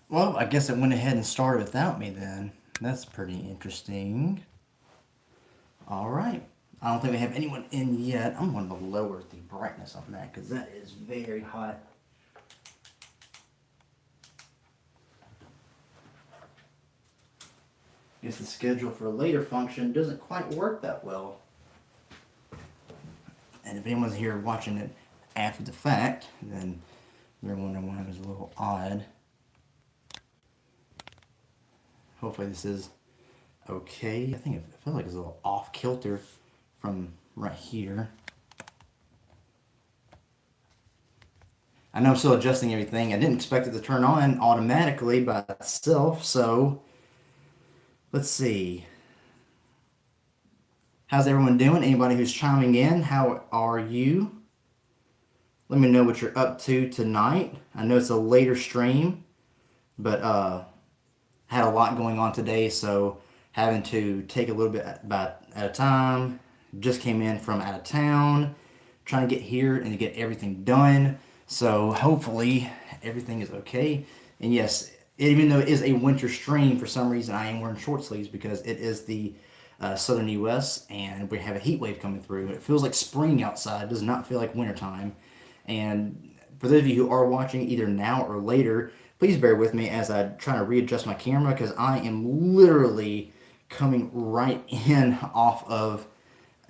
Well, I guess it went ahead and started without me then. That's pretty interesting. All right. I don't think we have anyone in yet. I'm going to lower the brightness on that because that is very hot. Guess the schedule for a later function doesn't quite work that well. And if anyone's here watching it after the fact, then they're wondering why it was a little odd. Hopefully this is okay. I think it feels like it's a little off kilter from right here. I know I'm still adjusting everything. I didn't expect it to turn on automatically by itself, so let's see. How's everyone doing? Anybody who's chiming in, how are you? Let me know what you're up to tonight. I know it's a later stream, but had a lot going on today, so having to take a little bit at a time. Just came in from out of town, trying to get here and to get everything done. So hopefully everything is okay. And yes, even though it is a winter stream, for some reason I am wearing short sleeves because it is the southern U.S. and we have a heat wave coming through. It feels like spring outside. It does not feel like wintertime. And for those of you who are watching either now or later, please bear with me as I try to readjust my camera because I am literally coming right in off of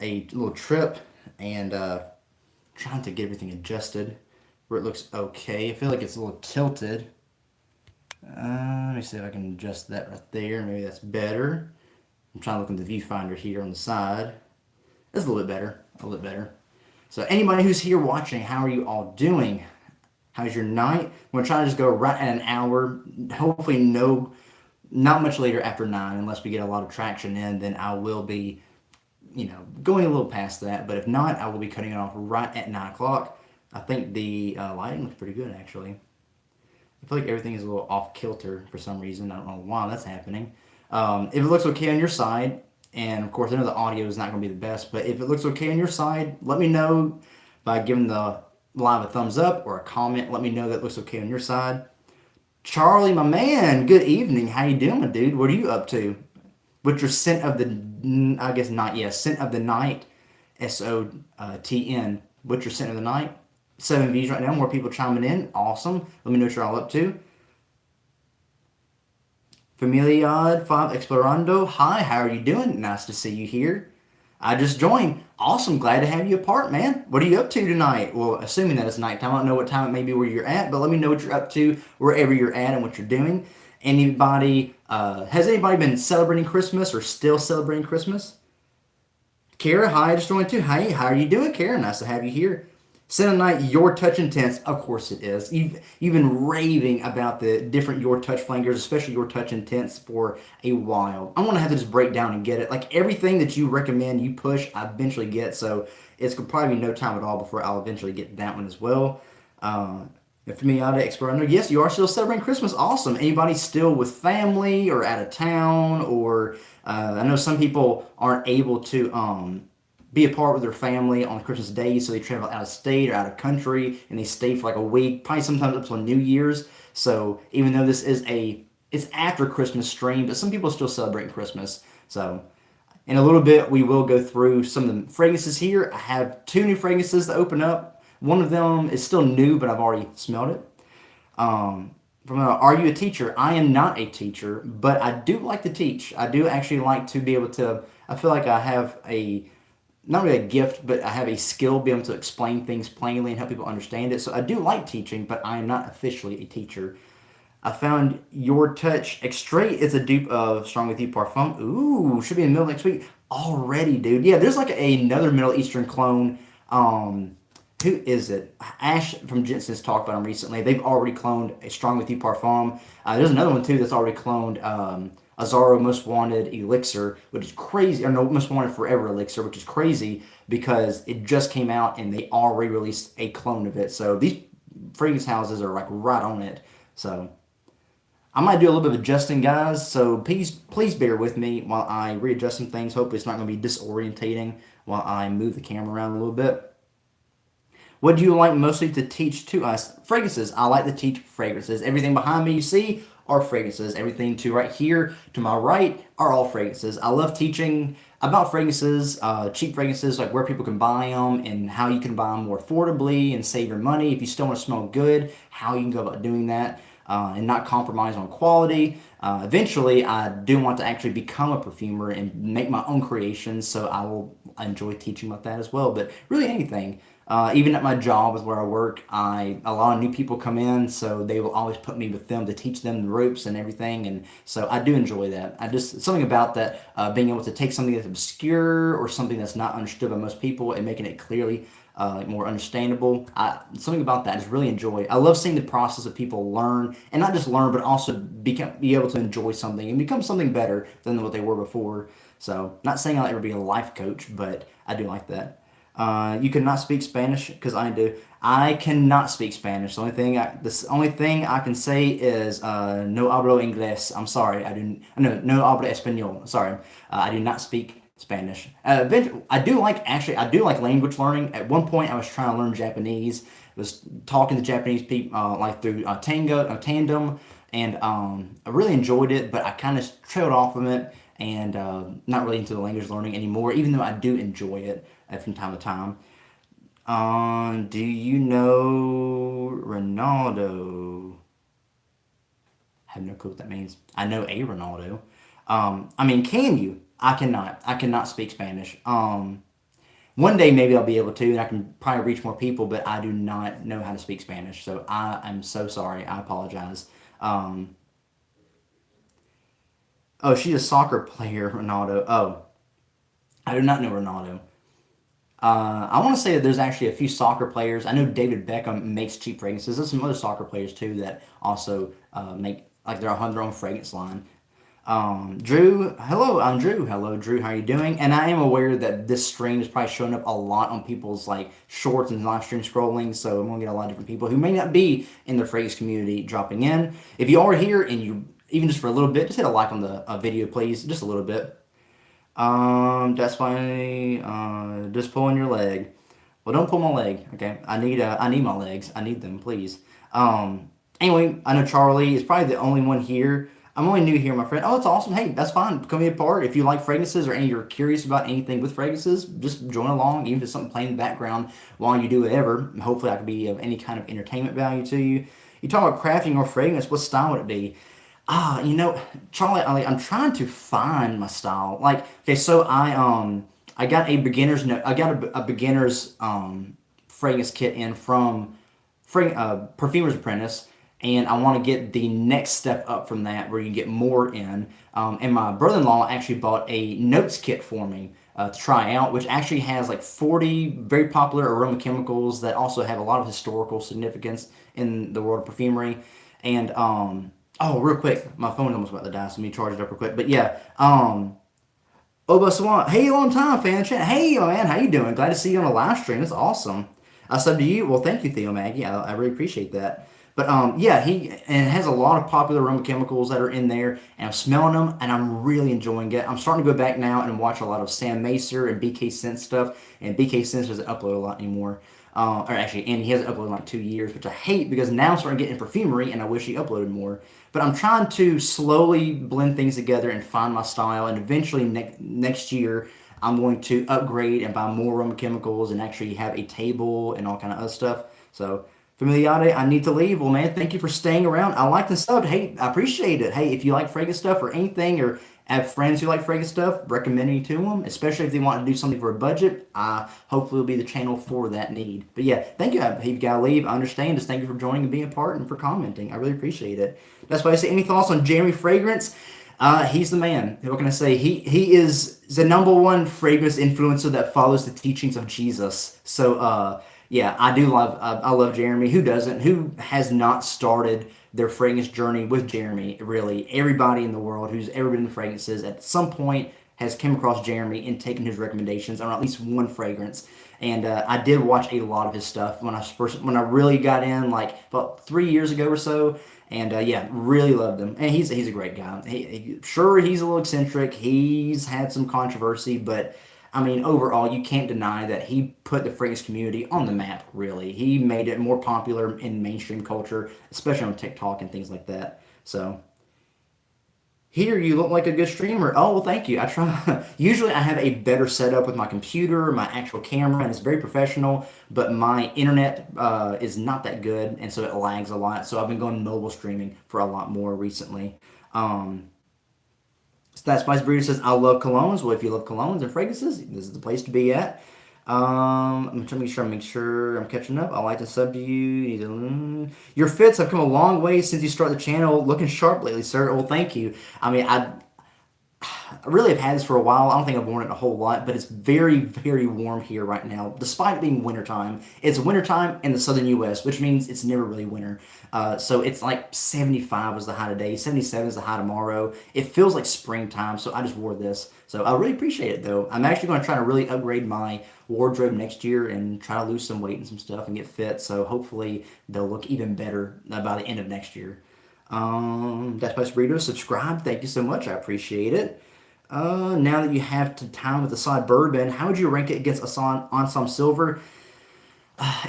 a little trip and trying to get everything adjusted where it looks okay. I feel like it's a little tilted. Let me see if I can adjust that right there. Maybe that's better. I'm trying to look in the viewfinder here on the side. That's a little bit better. A little bit better. So anybody who's here watching, how are you all doing? How's your night? I'm going to try to just go right at an hour. Hopefully not much later after 9 unless we get a lot of traction in. Then I will be, going a little past that. But if not, I will be cutting it off right at 9 o'clock. I think the lighting looks pretty good, actually. I feel like everything is a little off kilter for some reason. I don't know why that's happening. If it looks okay on your side, and of course I know the audio is not going to be the best, but if it looks okay on your side, let me know by giving the live a thumbs up or a comment. Let me know that it looks okay on your side. Charlie, my man, good evening. How you doing, dude? What are you up to? What's your scent of the, I guess not, yes, scent of the night, SOTN. What's your scent of the night? 7 views right now, more people chiming in. Awesome. Let me know what you're all up to. Familiad 5 Explorando. Hi, how are you doing? Nice to see you here. I just joined. Awesome. Glad to have you a part, man. What are you up to tonight? Well, assuming that it's nighttime. I don't know what time it may be where you're at, but let me know what you're up to wherever you're at and what you're doing. Has anybody been celebrating Christmas or still celebrating Christmas? Kara, hi, I just joined too. Hey, how are you doing, Kara? Nice to have you here. Cinema Night, Your Touch Intense. Of course it is. You've been raving about the different Your Touch flankers, especially Your Touch Intense, for a while. I'm gonna have to just break down and get it. Like everything that you recommend, you push, I eventually get. So it's gonna probably be no time at all before I'll eventually get that one as well. Familiada Explorando. Yes, you are still celebrating Christmas. Awesome. Anybody still with family or out of town? Or I know some people aren't able to be apart with their family on Christmas Day, so they travel out of state or out of country, and they stay for like a week, probably sometimes up until New Year's. So even though it's after Christmas stream, but some people are still celebrating Christmas. So in a little bit, we will go through some of the fragrances here. I have 2 new fragrances to open up. One of them is still new, but I've already smelled it. Are you a teacher? I am not a teacher, but I do like to teach. I do actually like to be able to. I feel like I have not really a gift, but I have a skill being able to explain things plainly and help people understand it. So I do like teaching, but I am not officially a teacher. I found Your Touch Extrait. It's a dupe of Strong With You Parfum. Ooh, should be in the middle of next week. Already, dude. Yeah, there's like another Middle Eastern clone. Who is it? Ash from Jensen's talked about them recently. They've already cloned a Strong With You Parfum. There's another one too that's already cloned Azaro Most Wanted Elixir, which is crazy. Or no, Most Wanted Forever Elixir, which is crazy because it just came out and they already released a clone of it. So these fragrance houses are like right on it. So I might do a little bit of adjusting, guys. So please bear with me while I readjust some things. Hopefully it's not going to be disorientating while I move the camera around a little bit. What do you like mostly to teach to us? Fragrances. I like to teach fragrances. Everything behind me you see are fragrances. Everything to right here to my right are all fragrances. I love teaching about fragrances, cheap fragrances, like where people can buy them and how you can buy them more affordably and save your money. If you still want to smell good, how you can go about doing that. And not compromise on quality. Eventually, I do want to actually become a perfumer and make my own creations, so I will enjoy teaching about that as well. But really, anything. Even at my job, is where I work, a lot of new people come in, so they will always put me with them to teach them the ropes and everything, and so I do enjoy that. I just something about that, being able to take something that's obscure or something that's not understood by most people and making it clearly more understandable. Something about that I just really enjoy. I love seeing the process of people learn, and not just learn, but also be able to enjoy something and become something better than what they were before. So, not saying I'll ever be a life coach, but I do like that. You cannot speak Spanish because I do. I cannot speak Spanish. The only thing I can say is no hablo inglés. I'm sorry. I do no hablo español. Sorry. I do not speak Spanish. I do like language learning. At one point, I was trying to learn Japanese. I was talking to Japanese people like through Tandem, and I really enjoyed it. But I kind of trailed off from it and not really into the language learning anymore. Even though I do enjoy it from time to time. Do you know Ronaldo? I have no clue what that means. I know a Ronaldo. I mean, can you? I cannot. I cannot speak Spanish. One day maybe I'll be able to, and I can probably reach more people, but I do not know how to speak Spanish. So I am so sorry. I apologize. Um, oh, she's a soccer player, Ronaldo. Oh, I do not know Ronaldo. I want to say that there's actually a few soccer players. I know David Beckham makes cheap fragrances. There's some other soccer players too that also make like their own fragrance line. Drew, hello, I'm Drew. Hello, Drew. How are you doing? And I am aware that this stream is probably showing up a lot on people's like shorts and live stream scrolling. So I'm gonna get a lot of different people who may not be in the fragrance community dropping in. If you are here and you even just for a little bit, just hit a like on the video, please, just a little bit. That's why just pulling your leg. Well, don't pull my leg, okay? I need my legs. I need them, please. Anyway, I know Charlie is probably the only one here. I'm only new here, my friend. Oh, it's awesome. Hey, that's fine. Come be a part. If you like fragrances or you're curious about anything with fragrances, just join along, even if it's something playing in the background while you do whatever. Hopefully, I can be of any kind of entertainment value to you. You talk about crafting or fragrance, what style would it be? Charlie, I'm trying to find my style. Like, okay, so I got a beginner's no, I got a beginner's fragrance kit in from Perfumer's Apprentice, and I want to get the next step up from that, where you get more in. And my brother-in-law actually bought a notes kit for me to try out, which actually has like 40 very popular aroma chemicals that also have a lot of historical significance in the world of perfumery. And oh, real quick, my phone's almost about to die, so let me charge it up real quick. But yeah, Oba Swan, hey, long time fan chat. Hey, man, how you doing? Glad to see you on a live stream. That's awesome. I sub to you. Well, thank you, Theo Maggie. I really appreciate that. But yeah, and it has a lot of popular aroma chemicals that are in there, and I'm smelling them, and I'm really enjoying it. I'm starting to go back now and watch a lot of Sam Macer and BK Sense stuff, and BK Sense doesn't upload a lot anymore. Or actually, and he hasn't uploaded in like 2 years, which I hate because now I'm starting to get in perfumery, and I wish he uploaded more. But I'm trying to slowly blend things together and find my style, and eventually next year I'm going to upgrade and buy more aroma chemicals and actually have a table and all kind of other stuff. So Familiate, I need to leave. Well, man, thank you for staying around. I like the stuff. Hey, I appreciate it. Hey, if you like fragrance stuff or anything, or have friends who like fragrance stuff, recommend me to them, especially if they want to do something for a budget. I hopefully will be the channel for that need. But yeah, thank you. If you gotta leave, I understand. Just thank you for joining and being a part and for commenting. I really appreciate it. That's why I say, any thoughts on Jeremy Fragrance? He's the man. What can I say? He is the number one fragrance influencer that follows the teachings of Jesus. So yeah, I love Jeremy. Who doesn't? Who has not started their fragrance journey with Jeremy? Really, everybody in the world who's ever been in fragrances at some point has come across Jeremy and taken his recommendations on at least one fragrance. And I did watch a lot of his stuff when I really got in, like about 3 years ago or so. And yeah, really loved him. And he's a great guy. Sure, he's a little eccentric. He's had some controversy, but I mean, overall, you can't deny that he put the fragrance community on the map, really. He made it more popular in mainstream culture, especially on TikTok and things like that. So, Here, you look like a good streamer. Oh, well, thank you. I try. Usually, I have a better setup with my computer, my actual camera, and it's very professional. But my internet is not that good, and so it lags a lot. So I've been going mobile streaming for a lot more recently. Um, so that Spice Breeder says, "I love colognes." Well, if you love colognes and fragrances, this is the place to be at. I'm trying to make sure I'm catching up. I like to sub to you. Your fits have come a long way since you started the channel. Looking sharp lately, sir. Well, thank you. I mean, I really have had this for a while. I don't think I've worn it a whole lot, but it's very, very warm here right now, despite it being wintertime. It's wintertime in the southern U.S., which means it's never really winter. So it's like 75 was the high today, 77 is the high tomorrow. It feels like springtime, so I just wore this. So I really appreciate it, though. I'm actually going to try to really upgrade my wardrobe next year and try to lose some weight and some stuff and get fit. So hopefully they'll look even better by the end of next year. That's Spice Burrito. Subscribe. Thank you so much. I appreciate it. Now that you have to time with Assad Bourbon, how would you rank it against Assad Ensemble Silver?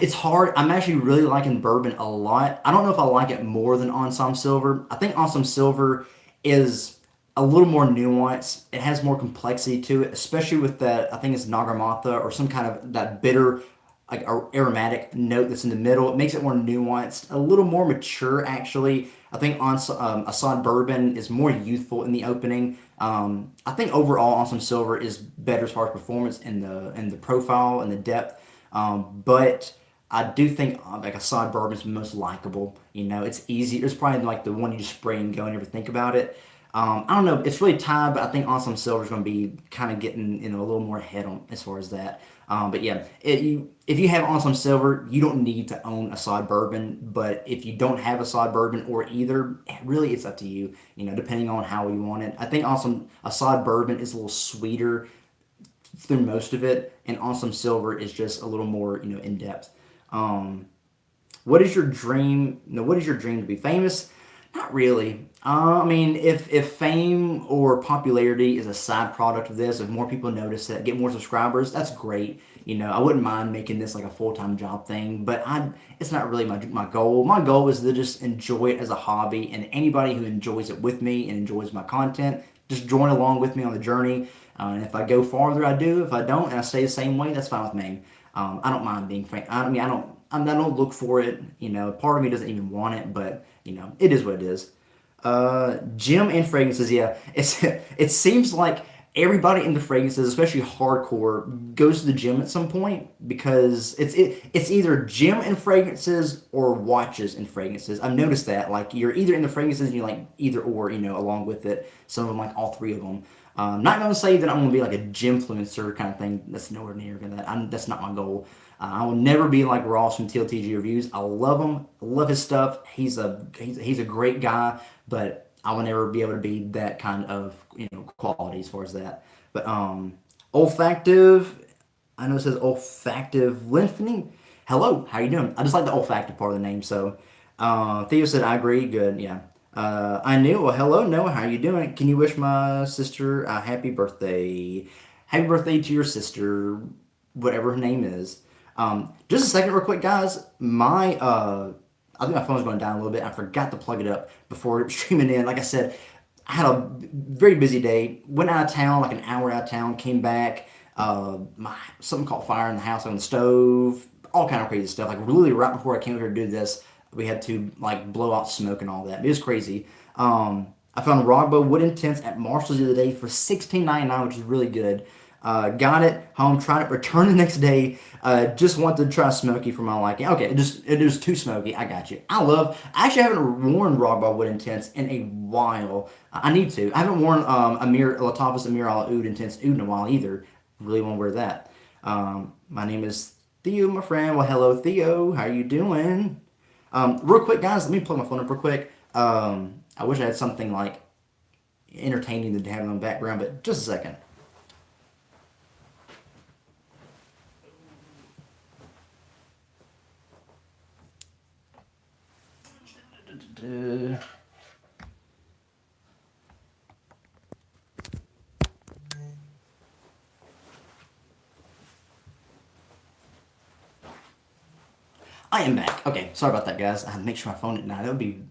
It's hard. I'm actually really liking Bourbon a lot. I don't know if I like it more than Ensemble Silver. I think Ensemble Silver is a little more nuanced. It has more complexity to it, especially with that. I think it's Nagarmatha or some kind of that bitter, like aromatic note that's in the middle. It makes it more nuanced, a little more mature. Actually, I think Assad Bourbon is more youthful in the opening. I think overall, Ensemble Silver is better as far as performance and the profile and the depth. But I do think like Assad Bourbon is most likable. You know, it's easy. It's probably like the one you just spray and go and never think about it. I don't know. It's really tied, but I think Awesome Silver is going to be kind of getting a little more ahead on as far as that. But yeah, if you have Awesome Silver, you don't need to own Assad Bourbon. But if you don't have Assad Bourbon or either, really it's up to you. You know, depending on how you want it. I think Awesome Assad Bourbon is a little sweeter through most of it, and Awesome Silver is just a little more in depth. Um, what is your dream? No, what is your dream to be famous? Not really. I mean, if fame or popularity is a side product of this, if more people notice it, get more subscribers, that's great. You know, I wouldn't mind making this like a full time job thing, but it's not really my goal. My goal is to just enjoy it as a hobby, and anybody who enjoys it with me and enjoys my content, just join along with me on the journey. And if I go farther, I do. If I don't, and I stay the same way, that's fine with me. I don't mind being famous. I mean, I don't look for it. You know, part of me doesn't even want it, but it is what it is. Gym and fragrances, yeah. It seems like everybody in the fragrances, especially hardcore, goes to the gym at some point because it's either gym and fragrances or watches and fragrances. I've noticed that like you're either in the fragrances and you like either or along with it. Some of them like all three of them. Not gonna say that I'm gonna be like a gym influencer kind of thing. That's nowhere near that. That's not my goal. I will never be like Ross from TLTG Reviews. I love him. I love his stuff. He's a great guy, but I will never be able to be that kind of quality as far as that. But olfactive. I know it says olfactive lengthening. Hello, how you doing? I just like the olfactive part of the name. So Theo said I agree. Good, yeah. I knew. Well, hello, Noah. How you doing? Can you wish my sister a happy birthday? Happy birthday to your sister, whatever her name is. Just a second, real quick, guys. I think my phone's going down a little bit. I forgot to plug it up before streaming in. Like I said, I had a very busy day. Went out of town, like an hour out of town. Came back. Something caught fire in the house on the stove. All kind of crazy stuff. Like really, right before I came here to do this, we had to like blow out smoke and all that. It was crazy. I found Rogbo Wood Intense at Marshalls the other day for $16.99, which is really good. Got it home, tried it, returned the next day. Just wanted to try smoky for my liking. Okay, it was too smoky. I got you. I actually haven't worn Rogbo Wood Intense in a while. I need to. I haven't worn Amir Latavas Amir Al Oud Intense Oud in a while either. Really want to wear that. My name is Theo, my friend. Well, hello, Theo. How you doing? Real quick, guys, let me plug my phone up real quick. I wish I had something like entertaining to have in the background, but just a second. I am back. Okay, sorry about that, guys. I had to make sure my phone didn't die. That would be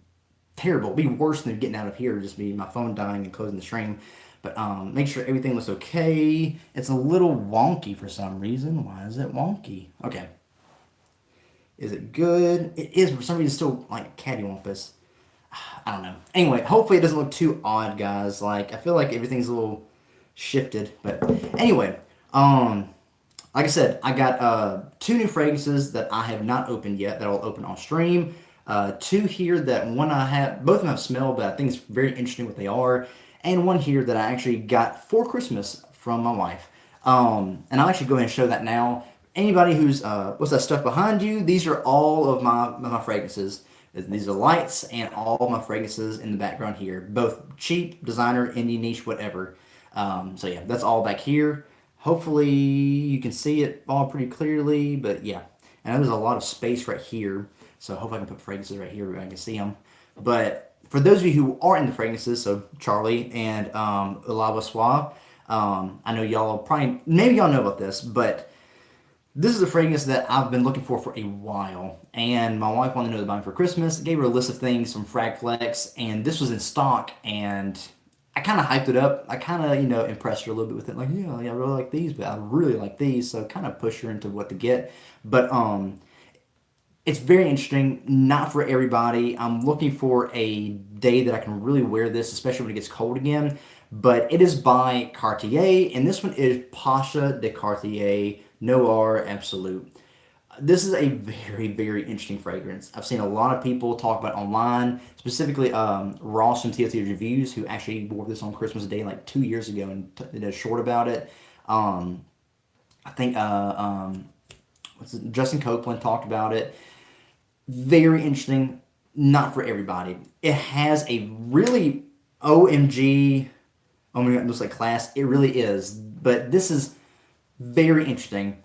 terrible. It'd be worse than getting out of here, just be my phone dying and closing the stream. But make sure everything looks okay. It's a little wonky for some reason. Why is it wonky? Okay. Is it good? It is, for some reason, still like cattywampus. I don't know. Anyway, hopefully it doesn't look too odd, guys. Like, I feel like everything's a little shifted. But anyway, like I said, I got two new fragrances that I have not opened yet that I'll open on stream. Two here that one I have, both of them have smell, but I think it's very interesting what they are. And one here that I actually got for Christmas from my wife. And I'll actually go ahead and show that now. Anybody who's, what's that stuff behind you? These are all of my fragrances. These are lights and all of my fragrances in the background here. Both cheap, designer, indie, niche, whatever. So yeah, that's all back here. Hopefully you can see it all pretty clearly, but yeah. And there's a lot of space right here. So I hope I can put fragrances right here where I can see them. But for those of you who are into fragrances, so Charlie and Lava Suave, I know y'all probably, maybe y'all know about this, but this is a fragrance that I've been looking for a while. And my wife wanted to know the buying for Christmas. I gave her a list of things from Fragflex, and this was in stock, and I kind of hyped it up. I kind of, impressed her a little bit with it. Like, yeah, I really like these, but I really like these. So kind of push her into what to get. But it's very interesting. Not for everybody. I'm looking for a day that I can really wear this, especially when it gets cold again. But it is by Cartier, and this one is Pasha de Cartier Noir Absolute. This is a very, very interesting fragrance. I've seen a lot of people talk about it online, specifically Ross from TLT Reviews, who actually wore this on Christmas Day like 2 years ago and did a short about it. I think Justin Copeland talked about it. Very interesting. Not for everybody. It has a really OMG, oh my god, it looks like class. It really is. But this is very interesting.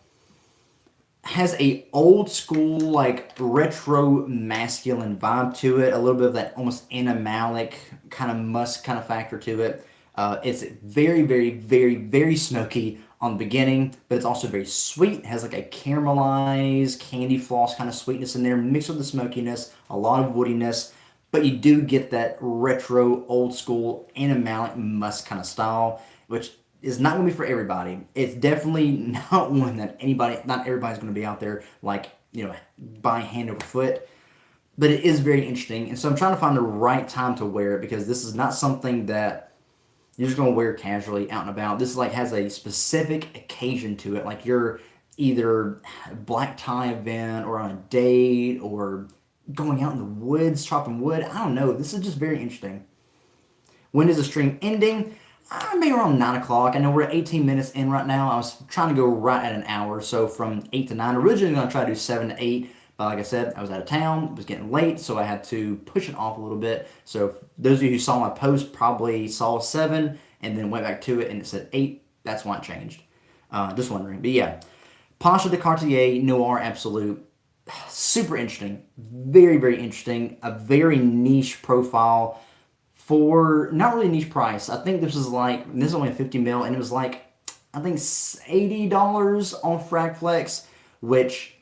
Has a old school, like retro masculine vibe to it. A little bit of that almost animalic kind of musk kind of factor to it. It's very, very, very, very smoky on the beginning, but it's also very sweet. It has like a caramelized candy floss kind of sweetness in there, mixed with the smokiness, a lot of woodiness. But you do get that retro, old school, animalic musk kind of style, which is not going to be for everybody. It's definitely not one that not everybody's going to be out there like, buying hand over foot. But it is very interesting. And so I'm trying to find the right time to wear it, because this is not something that you're just going to wear casually out and about. This has a specific occasion to it. Like you're either a black tie event or on a date or going out in the woods, chopping wood. I don't know. This is just very interesting. When is the stream ending? Maybe around 9 o'clock. I know we're at 18 minutes in right now. I was trying to go right at an hour, so from 8 to 9. Originally going to try to do 7 to 8, but like I said, I was out of town. It was getting late, so I had to push it off a little bit. So those of you who saw my post probably saw 7 and then went back to it and it said 8. That's why it changed. Just wondering. But yeah, Pasha de Cartier Noir Absolute. Super interesting. Very, very interesting. A very niche profile. For not really niche price. I think this is only a 50 mil, and it was like, I think $80 on Fragflex, which,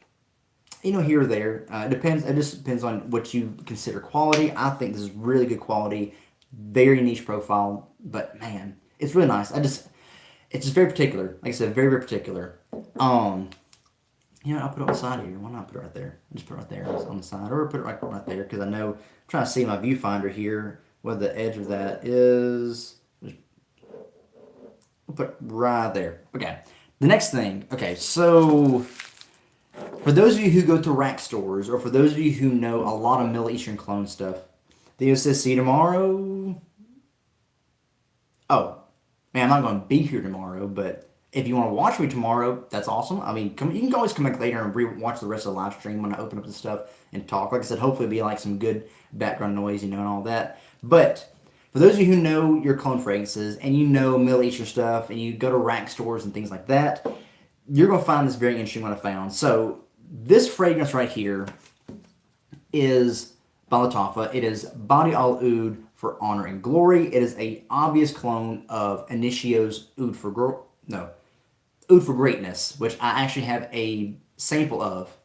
here or there. It depends. It just depends on what you consider quality. I think this is really good quality, very niche profile, but man, it's really nice. It's just very particular. Like I said, very, very particular. I'll put it on the side here. Why not put it right there? Just put it right there on the side, or put it right there, because I know I'm trying to see my viewfinder here. What the edge of that is. We'll put it right there. Okay. The next thing. Okay, so for those of you who go to rack stores, or for those of you who know a lot of Middle Eastern clone stuff, Theo says, see you tomorrow. Oh, man, I'm not going to be here tomorrow, but if you want to watch me tomorrow, that's awesome. I mean, you can always come back later and watch the rest of the live stream when I open up the stuff and talk. Like I said, hopefully it'll be like some good background noise, and all that. But for those of you who know your clone fragrances and you know Middle Eastern stuff and you go to rack stores and things like that, you're going to find this very interesting what I found. So this fragrance right here is by Lattafa. It is Body Al Oud for Honor and Glory. It is a obvious clone of Initio's Oud for Greatness, which I actually have a sample of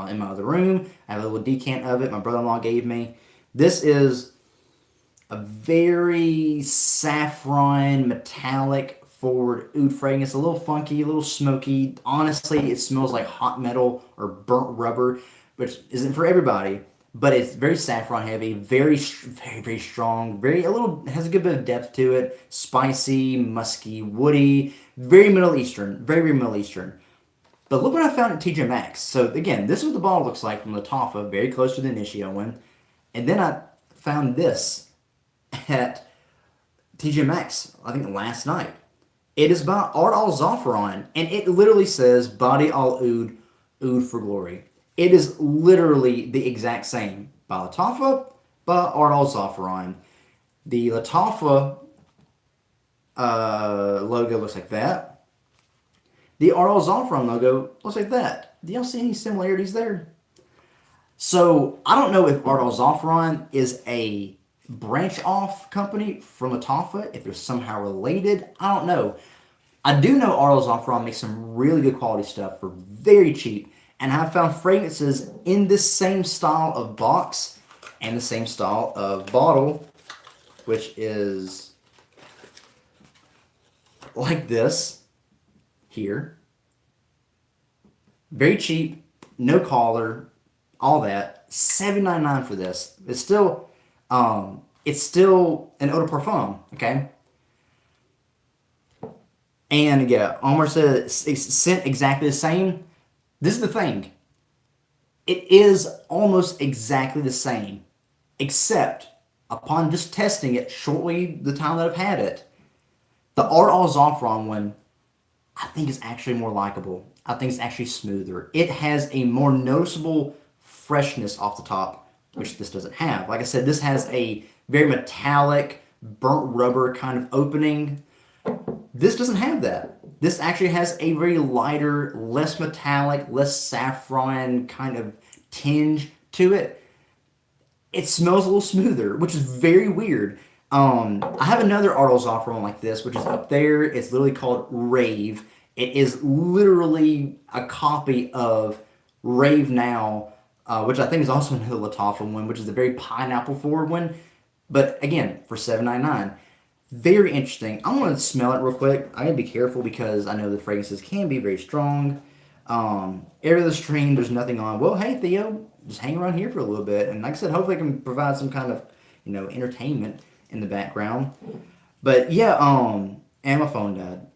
in my other room. I have a little decant of it my brother-in-law gave me. This is a very saffron, metallic forward oud fragrance. A little funky, a little smoky. Honestly, it smells like hot metal or burnt rubber, which isn't for everybody. But it's very saffron heavy, very strong. Very a little has a good bit of depth to it. Spicy, musky, woody. Very Middle Eastern. Very Middle Eastern. But look what I found at TJ Maxx. So again, this is what the bottle looks like from Lattafa, very close to the Initio one. And then I found this at TJ Maxx, I think last night. It is by Art Al Zafran, and it literally says Body Al Oud, Oud for Glory. It is literally the exact same by Lattafa, by Art Al Zafran. The Lattafa logo looks like that. The Art Al Zafran logo looks like that. Do y'all see any similarities there? So I don't know if Art Al Zafran is a branch off company from Lattafa, if they're somehow related. I don't know. I do know Art Al Zafran makes some really good quality stuff for very cheap, and I've found fragrances in this same style of box and the same style of bottle, which is like this here. Very cheap, no collar, all that. $7.99 for this. It's still an eau de parfum, okay? And yeah, Omar said it's scent exactly the same. This is the thing. It is almost exactly the same, except upon just testing it shortly the time that I've had it, the Art Al Zafran one, I think is actually more likable. I think it's actually smoother. It has a more noticeable freshness off the top, which this doesn't have. Like I said, this has a very metallic, burnt rubber kind of opening. This doesn't have that. This actually has a very lighter, less metallic, less saffron kind of tinge to it. It smells a little smoother, which is very weird. I have another Art Al Zafran like this, which is up there. It's literally called Rave. It is literally a copy of Rave Now, which I think is also another Lattafa one, which is the very pineapple forward one. But again, for $7.99. Very interesting. I'm going to smell it real quick. I gotta be careful because I know the fragrances can be very strong. Air of the stream, there's nothing on. Well, hey, Theo, just hang around here for a little bit. And like I said, hopefully I can provide some kind of, entertainment in the background. But yeah, and my phone died.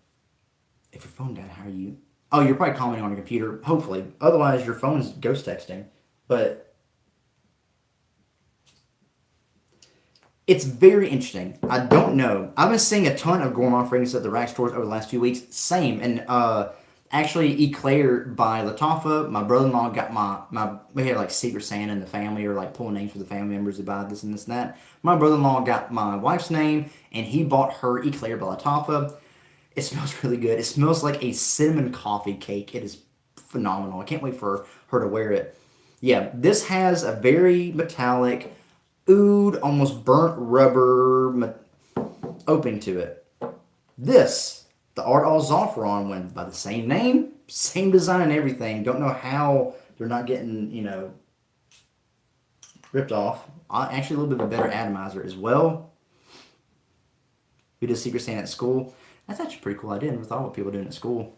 If your phone died, how are you? Oh, you're probably commenting on your computer, hopefully. Otherwise, your phone's ghost texting. But it's very interesting. I don't know. I've been seeing a ton of gourmand fragrances at the rack stores over the last few weeks. Same. And actually, Eclair by Lattafa, my brother-in-law got we had like Secret Santa in the family, or like pulling names for the family members to buy this and this and that. My brother-in-law got my wife's name, and he bought her Eclair by Lattafa. It smells really good. It smells like a cinnamon coffee cake. It is phenomenal. I can't wait for her to wear it. Yeah, this has a very metallic, oud, almost burnt rubber opening to it. This, the Art Al Zafran one, by the same name, same design and everything. Don't know how they're not getting, ripped off. Actually, a little bit of a better atomizer as well. We did Secret Santa at school. That's actually a pretty cool idea. I never thought what people were doing at school.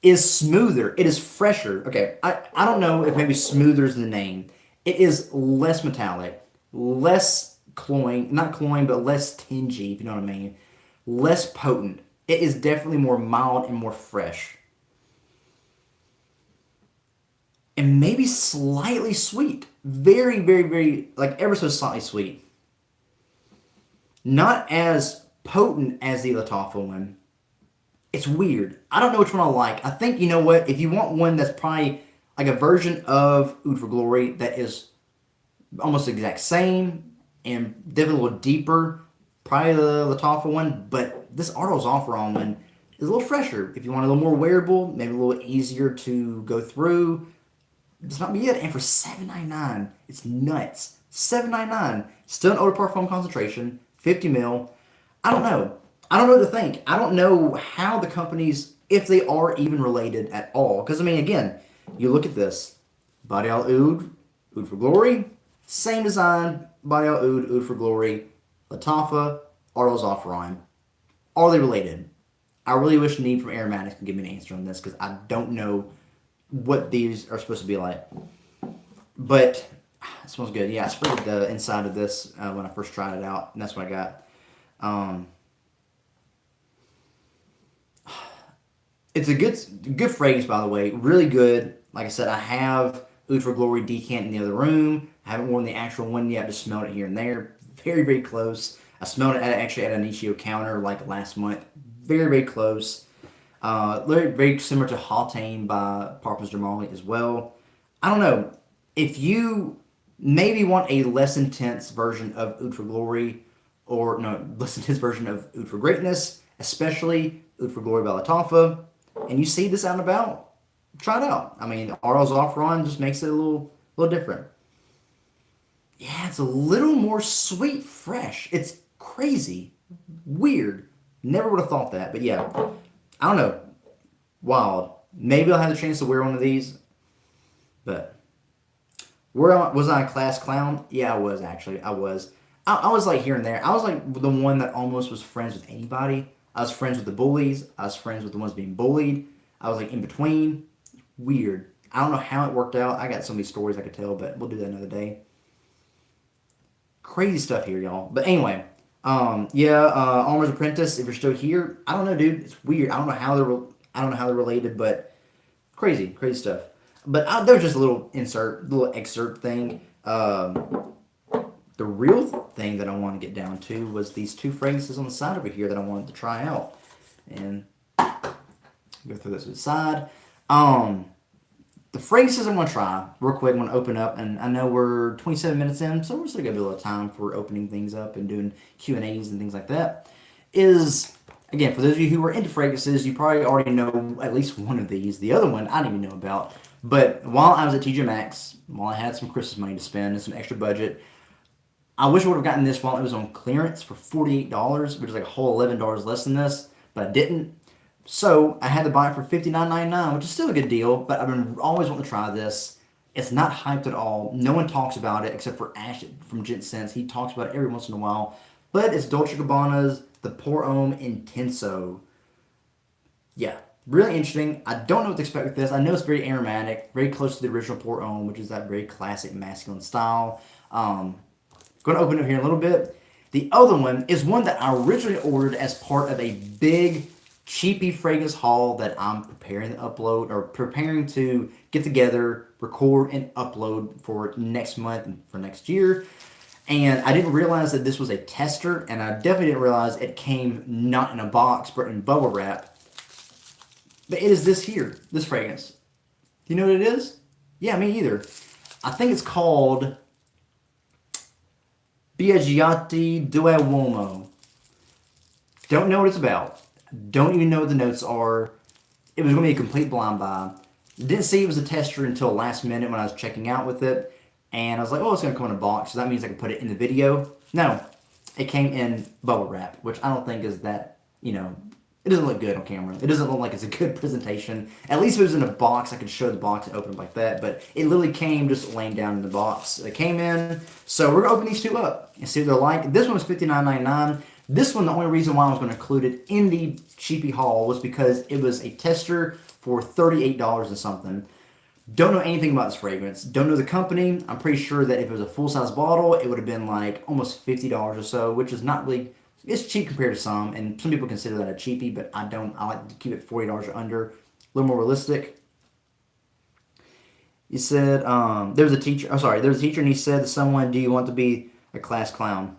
Is smoother. It is fresher. Okay, I don't know if maybe smoother is the name. It is less metallic, less cloying, not cloying, but less tingy, if you know what I mean. Less potent. It is definitely more mild and more fresh. And maybe slightly sweet. Very, very, very, like ever so slightly sweet. Not as potent as the Lattafa one. It's weird. I don't know which one I like. I think, you know what, if you want one that's probably like a version of Oud for Glory that is almost the exact same and definitely a little deeper, probably the Lattafa one, but this Art Al Zafran one is a little fresher. If you want a little more wearable, maybe a little easier to go through, this might be it. And for $7.99, it's nuts. $7.99. Still an eau de parfum concentration, 50 mil. I don't know. I don't know what to think. I don't know how the companies, if they are even related at all. Because, I mean, again, you look at this. Body Al Oud, Oud for Glory, Same design, Body Al Oud, Oud for Glory, Latafa, Arlos off Rhyme. Are they related? I really wish Need from Aromatics can give me an answer on this because I don't know what these are supposed to be like. But it smells good. Yeah, I sprayed the inside of this when I first tried it out, and that's what I got. Um, it's a good fragrance, by the way. Really good. Like I said, I have Oud for Glory decant in the other room. I haven't worn the actual one yet. I just smelled it here and there. Very, very close. I smelled it actually at a Nishio counter like last month. Very, very close. Very, very similar to Hautane by Parfums de Marly as well. I don't know. If you maybe want a less intense version of Oud for Glory, or no, less intense version of Oud for Greatness, especially Oud for Glory by Lattafa, and you see this out and about, try it out. I mean, Arl's off run just makes it a little different. Yeah, it's a little more sweet, fresh. It's crazy, weird. Never would have thought that, but yeah, I don't know. Wild. Maybe I'll have the chance to wear one of these, but was I a class clown? Yeah, I was actually. I was. I was like here and there. I was like the one that almost was friends with anybody. I was friends with the bullies. I was friends with the ones being bullied. I was like in between. Weird. I don't know how it worked out. I got so many stories I could tell, but we'll do that another day. Crazy stuff here, y'all. But anyway, yeah, Armor's Apprentice. If you're still here, I don't know, dude. It's weird. I don't know how they're related, but crazy, crazy stuff. But there's just a little excerpt thing. The real thing that I want to get down to was these two fragrances on the side over here that I wanted to try out, and go through this to the side. The fragrances I'm going to try real quick. I'm going to open up, and I know we're 27 minutes in, so we're still going to be a little time for opening things up and doing Q&As and things like that. Is, again, for those of you who are into fragrances, you probably already know at least one of these. The other one I didn't even know about. But while I was at TJ Maxx, while I had some Christmas money to spend and some extra budget, I wish I would have gotten this while it was on clearance for $48, which is like a whole $11 less than this, but I didn't. So I had to buy it for $59.99, which is still a good deal, but I've been always wanting to try this. It's not hyped at all. No one talks about it except for Ash from Gent Sense. He talks about it every once in a while. But it's Dolce & Gabbana's the Pour Homme Intenso. Yeah, really interesting. I don't know what to expect with this. I know it's very aromatic, very close to the original Pour Homme, which is that very classic masculine style. Going to open it here in a little bit. The other one is one that I originally ordered as part of a big cheapy fragrance haul that I'm preparing to upload or preparing to get together, record, and upload for next month and for next year. And I didn't realize that this was a tester, and I definitely didn't realize it came not in a box but in bubble wrap. But it is this here, this fragrance. Do you know what it is? Yeah, me either. I think it's called Biaggiati Due Uomo. Don't know what it's about. Don't even know what the notes are. It was going to be a complete blind buy. Didn't see it was a tester until last minute when I was checking out with it. And I was like, oh, it's going to come in a box, so that means I can put it in the video. No, it came in bubble wrap, which I don't think is that, it doesn't look good on camera. It doesn't look like it's a good presentation. At least if it was in a box, I could show the box and open it like that. But it literally came just laying down in the box. It came in. So we're going to open these two up and see what they're like. This one was $59.99. This one, the only reason why I was going to include it in the cheapy haul was because it was a tester for $38 and something. Don't know anything about this fragrance. Don't know the company. I'm pretty sure that if it was a full-size bottle, it would have been like almost $50 or so, which is not really... It's cheap compared to some, and some people consider that a cheapie, but I don't. I like to keep it $40 or under. A little more realistic. He said, there was a teacher, and he said to someone, do you want to be a class clown?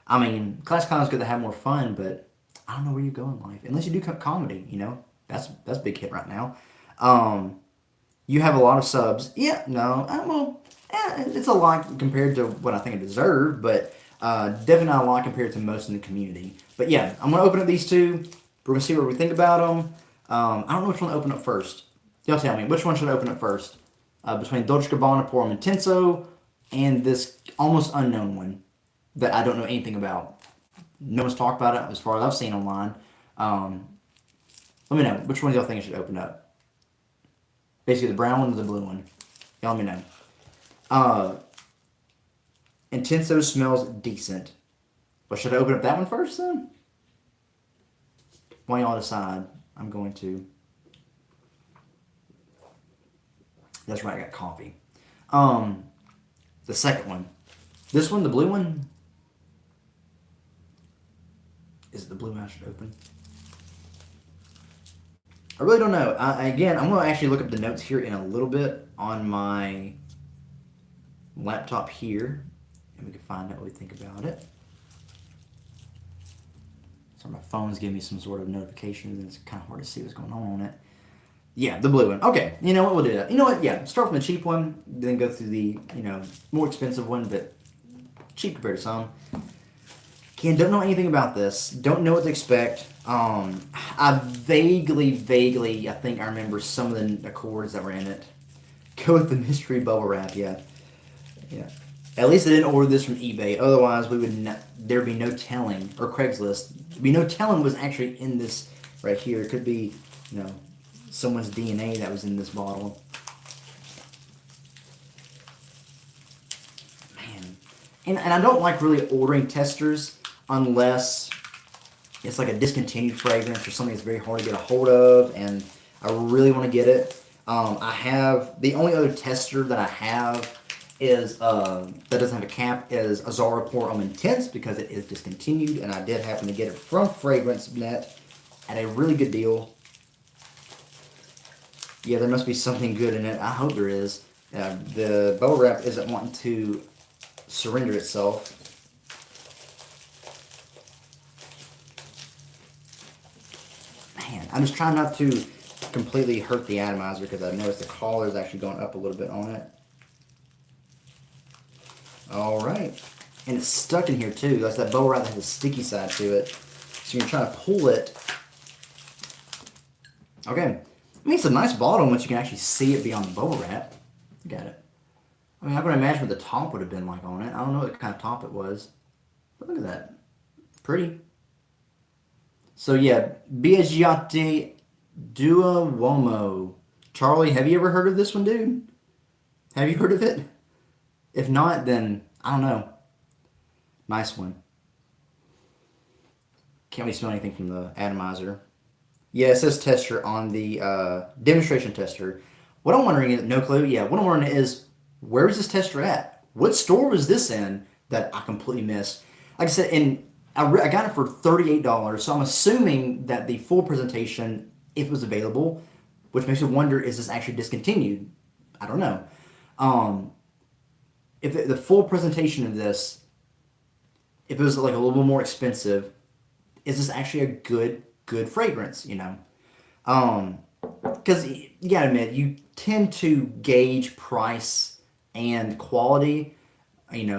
I mean, class clown's good to have more fun, but I don't know where you go in life. Unless you do comedy, That's a big hit right now. You have a lot of subs. Yeah, no, it's a lot compared to what I think I deserve, but definitely not a lot compared to most in the community. But yeah, I'm going to open up these two. We're going to see what we think about them. I don't know which one to open up first. Y'all tell me, which one should I open up first? Between Dolce & Gabbana Pour Homme Intenso and this almost unknown one that I don't know anything about. No one's talked about it as far as I've seen online. Let me know. Which one do y'all think I should open up? Basically the brown one or the blue one? Y'all let me know. Intenso smells decent. But should I open up that one first then? While y'all decide, I'm going to. That's right, I got coffee. Um, the second one. This one, the blue one. Is it the blue one I should open? I really don't know. Again, I'm going to actually look up the notes here in a little bit on my laptop here, and we can find out what we think about it. So my phone's giving me some sort of notification, and it's kind of hard to see what's going on it. Yeah, the blue one. Okay, you know what? We'll do that. You know what? Yeah, start from the cheap one, then go through the more expensive one, but cheap compared to some. Again, don't know anything about this. Don't know what to expect. I vaguely, I think I remember some of the chords that were in it. Go with the mystery bubble wrap. Yeah, yeah. At least I didn't order this from eBay. Otherwise, we would not, there'd be no telling, or Craigslist. There'd be no telling what was actually in this right here. It could be, someone's DNA that was in this bottle. Man, and I don't like really ordering testers unless it's like a discontinued fragrance or something that's very hard to get a hold of, and I really want to get it. I have the only other tester that I have is that doesn't have a cap is Azara Pour Homme Intense because it is discontinued, and I did happen to get it from FragranceNet at a really good deal. Yeah, there must be something good in it. I hope there is. The bubble wrap isn't wanting to surrender itself. Man, I'm just trying not to completely hurt the atomizer because I noticed the collar is actually going up a little bit on it. All right. And it's stuck in here too. That's that bubble wrap that has a sticky side to it. So you're trying to pull it. Okay. I mean, it's a nice bottle once you can actually see it beyond the bubble wrap. Got it. I mean, I can imagine what the top would have been like on it. I don't know what kind of top it was. But look at that. Pretty. So yeah, Biaggiate Duomo. Charlie, have you ever heard of this one, dude? Have you heard of it? If not, then I don't know. Nice one. Can't really smell anything from the atomizer. Yeah, it says tester on the demonstration tester. What I'm wondering is, no clue. Yeah, what I'm wondering is, where was this tester at? What store was this in that I completely missed? Like I said, and I got it for $38, so I'm assuming that the full presentation, if it was available, which makes me wonder, is this actually discontinued? I don't know. If the full presentation of this, if it was like a little bit more expensive, is this actually a good fragrance? Because you gotta admit, you tend to gauge price and quality.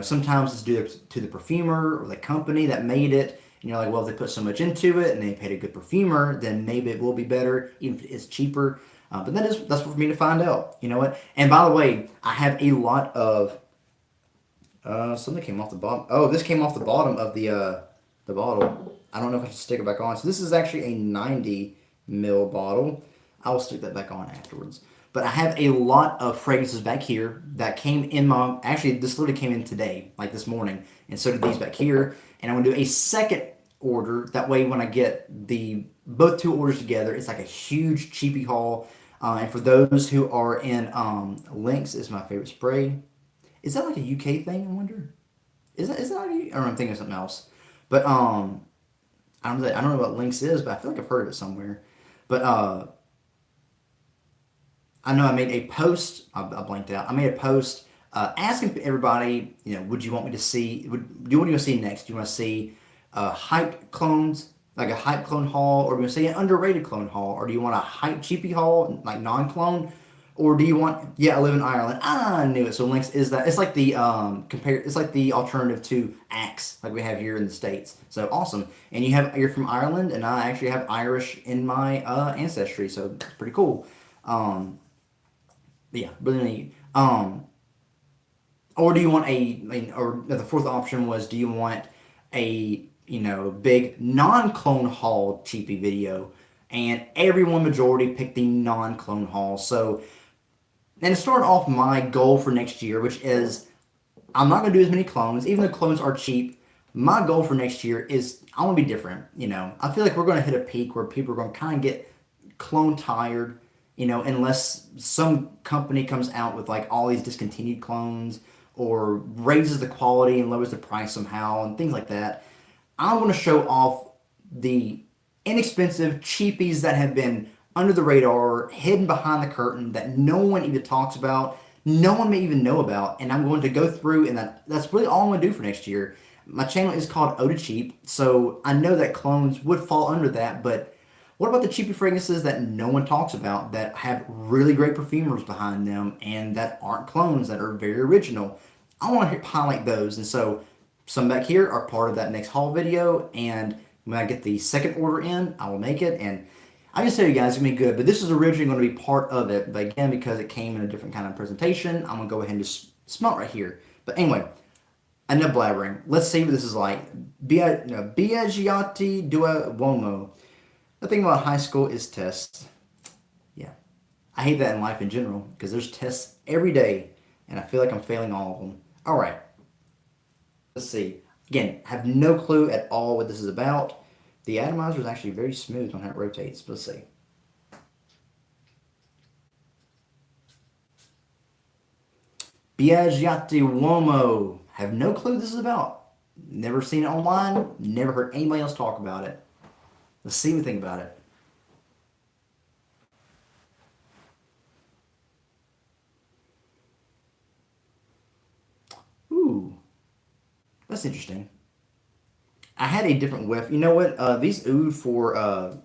Sometimes it's due to the perfumer or the company that made it. And you're like, well, if they put so much into it and they paid a good perfumer, then maybe it will be better, even if it's cheaper. But that's for me to find out. You know what? And by the way, I have a lot of something came off the bottom. Oh, this came off the bottom of the bottle. I don't know if I should stick it back on. So this is actually a 90 ml bottle. I will stick that back on afterwards. But I have a lot of fragrances back here that came in my... Actually, this literally came in today, like this morning. And so did these back here. And I'm going to do a second order. That way, when I get both two orders together, it's like a huge cheapy haul. And for those who are in... Lynx is my favorite spray. Is that like a UK thing, I wonder? Is that like a... Or I'm thinking of something else. But, I don't know what Lynx is, but I feel like I've heard of it somewhere. But, I know I made a post. I blanked out. I made a post asking everybody, would you want me to see? What do you want to see next? Do you want to see hyped clones, like a hype clone haul, or do you want to see an underrated clone haul, or do you want a hype cheapy haul, like non-clone, or do you want? Yeah, I live in Ireland. I knew it. So Lynx is that? It's like the It's like the alternative to Axe, like we have here in the States. So awesome. And you're from Ireland, and I actually have Irish in my ancestry, so it's pretty cool. Yeah, really neat. Or do you want or the fourth option was, do you want a, big non-clone haul cheapy video? And everyone majority picked the non-clone haul. So, and to start off my goal for next year, which is I'm not going to do as many clones, even though clones are cheap. My goal for next year is I want to be different. I feel like we're going to hit a peak where people are going to kind of get clone tired, unless some company comes out with like all these discontinued clones or raises the quality and lowers the price somehow and things like that. I want to show off the inexpensive cheapies that have been under the radar, hidden behind the curtain that no one even talks about, no one may even know about, and I'm going to go through, and that's really all I'm going to do for next year. My channel is called Oda Cheap, so I know that clones would fall under that, but what about the cheapy fragrances that no one talks about that have really great perfumers behind them and that aren't clones, that are very original? I want to highlight those, and so some back here are part of that next haul video, and when I get the second order in, I will make it, and I just tell you guys, it's going to be good, but this is originally going to be part of it, but again, because it came in a different kind of presentation, I'm going to go ahead and just smell it right here. But anyway, enough blabbering. Let's see what this is like. Biaggiati Due Uomo. The thing about high school is tests. Yeah. I hate that in life in general, because there's tests every day, and I feel like I'm failing all of them. All right. Let's see. Again, have no clue at all what this is about. The atomizer is actually very smooth on how it rotates. Let's see. Biaggiati Uomo. Have no clue what this is about. Never seen it online. Never heard anybody else talk about it. Let's see what we think about it. Ooh. That's interesting. I had a different whiff. You know what? These Oud for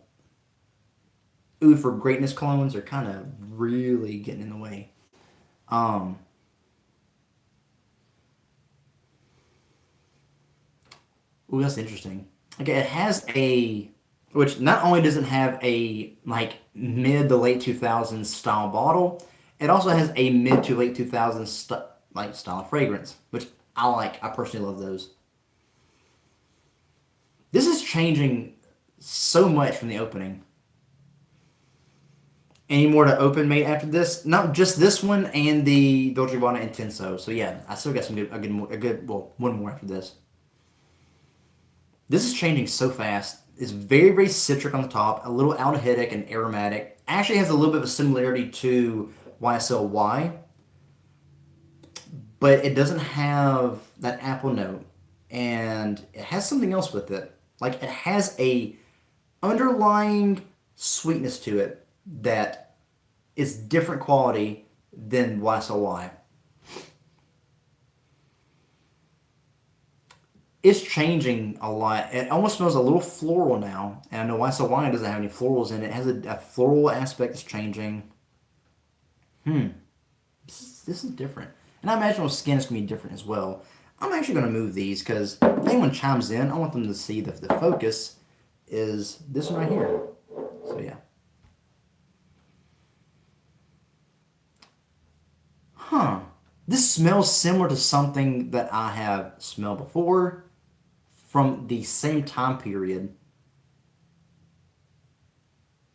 Greatness clones are kind of really getting in the way. Um, ooh, that's interesting. Okay, it has which not only does it have a like mid to late 2000s style bottle, it also has a mid to late 2000s like style of fragrance, which I like. I personally love those. This is changing so much from the opening. Any more to open mate after this? Not just this one and the Dolce Gabbana Intenso. So yeah, I still got well, one more after this. This is changing so fast. It's very, very citric on the top, a little aldehydic and aromatic. Actually has a little bit of a similarity to YSL, but it doesn't have that apple note. And it has something else with it. Like it has a underlying sweetness to it that is different quality than YSL. It's changing a lot. It almost smells a little floral now. And I know YSL doesn't have any florals in it. It has a floral aspect that's changing. Hmm. This is different. And I imagine with skin it's going to be different as well. I'm actually going to move these because if anyone chimes in, I want them to see that the focus is this one right here. So yeah. Huh. This smells similar to something that I have smelled before from the same time period.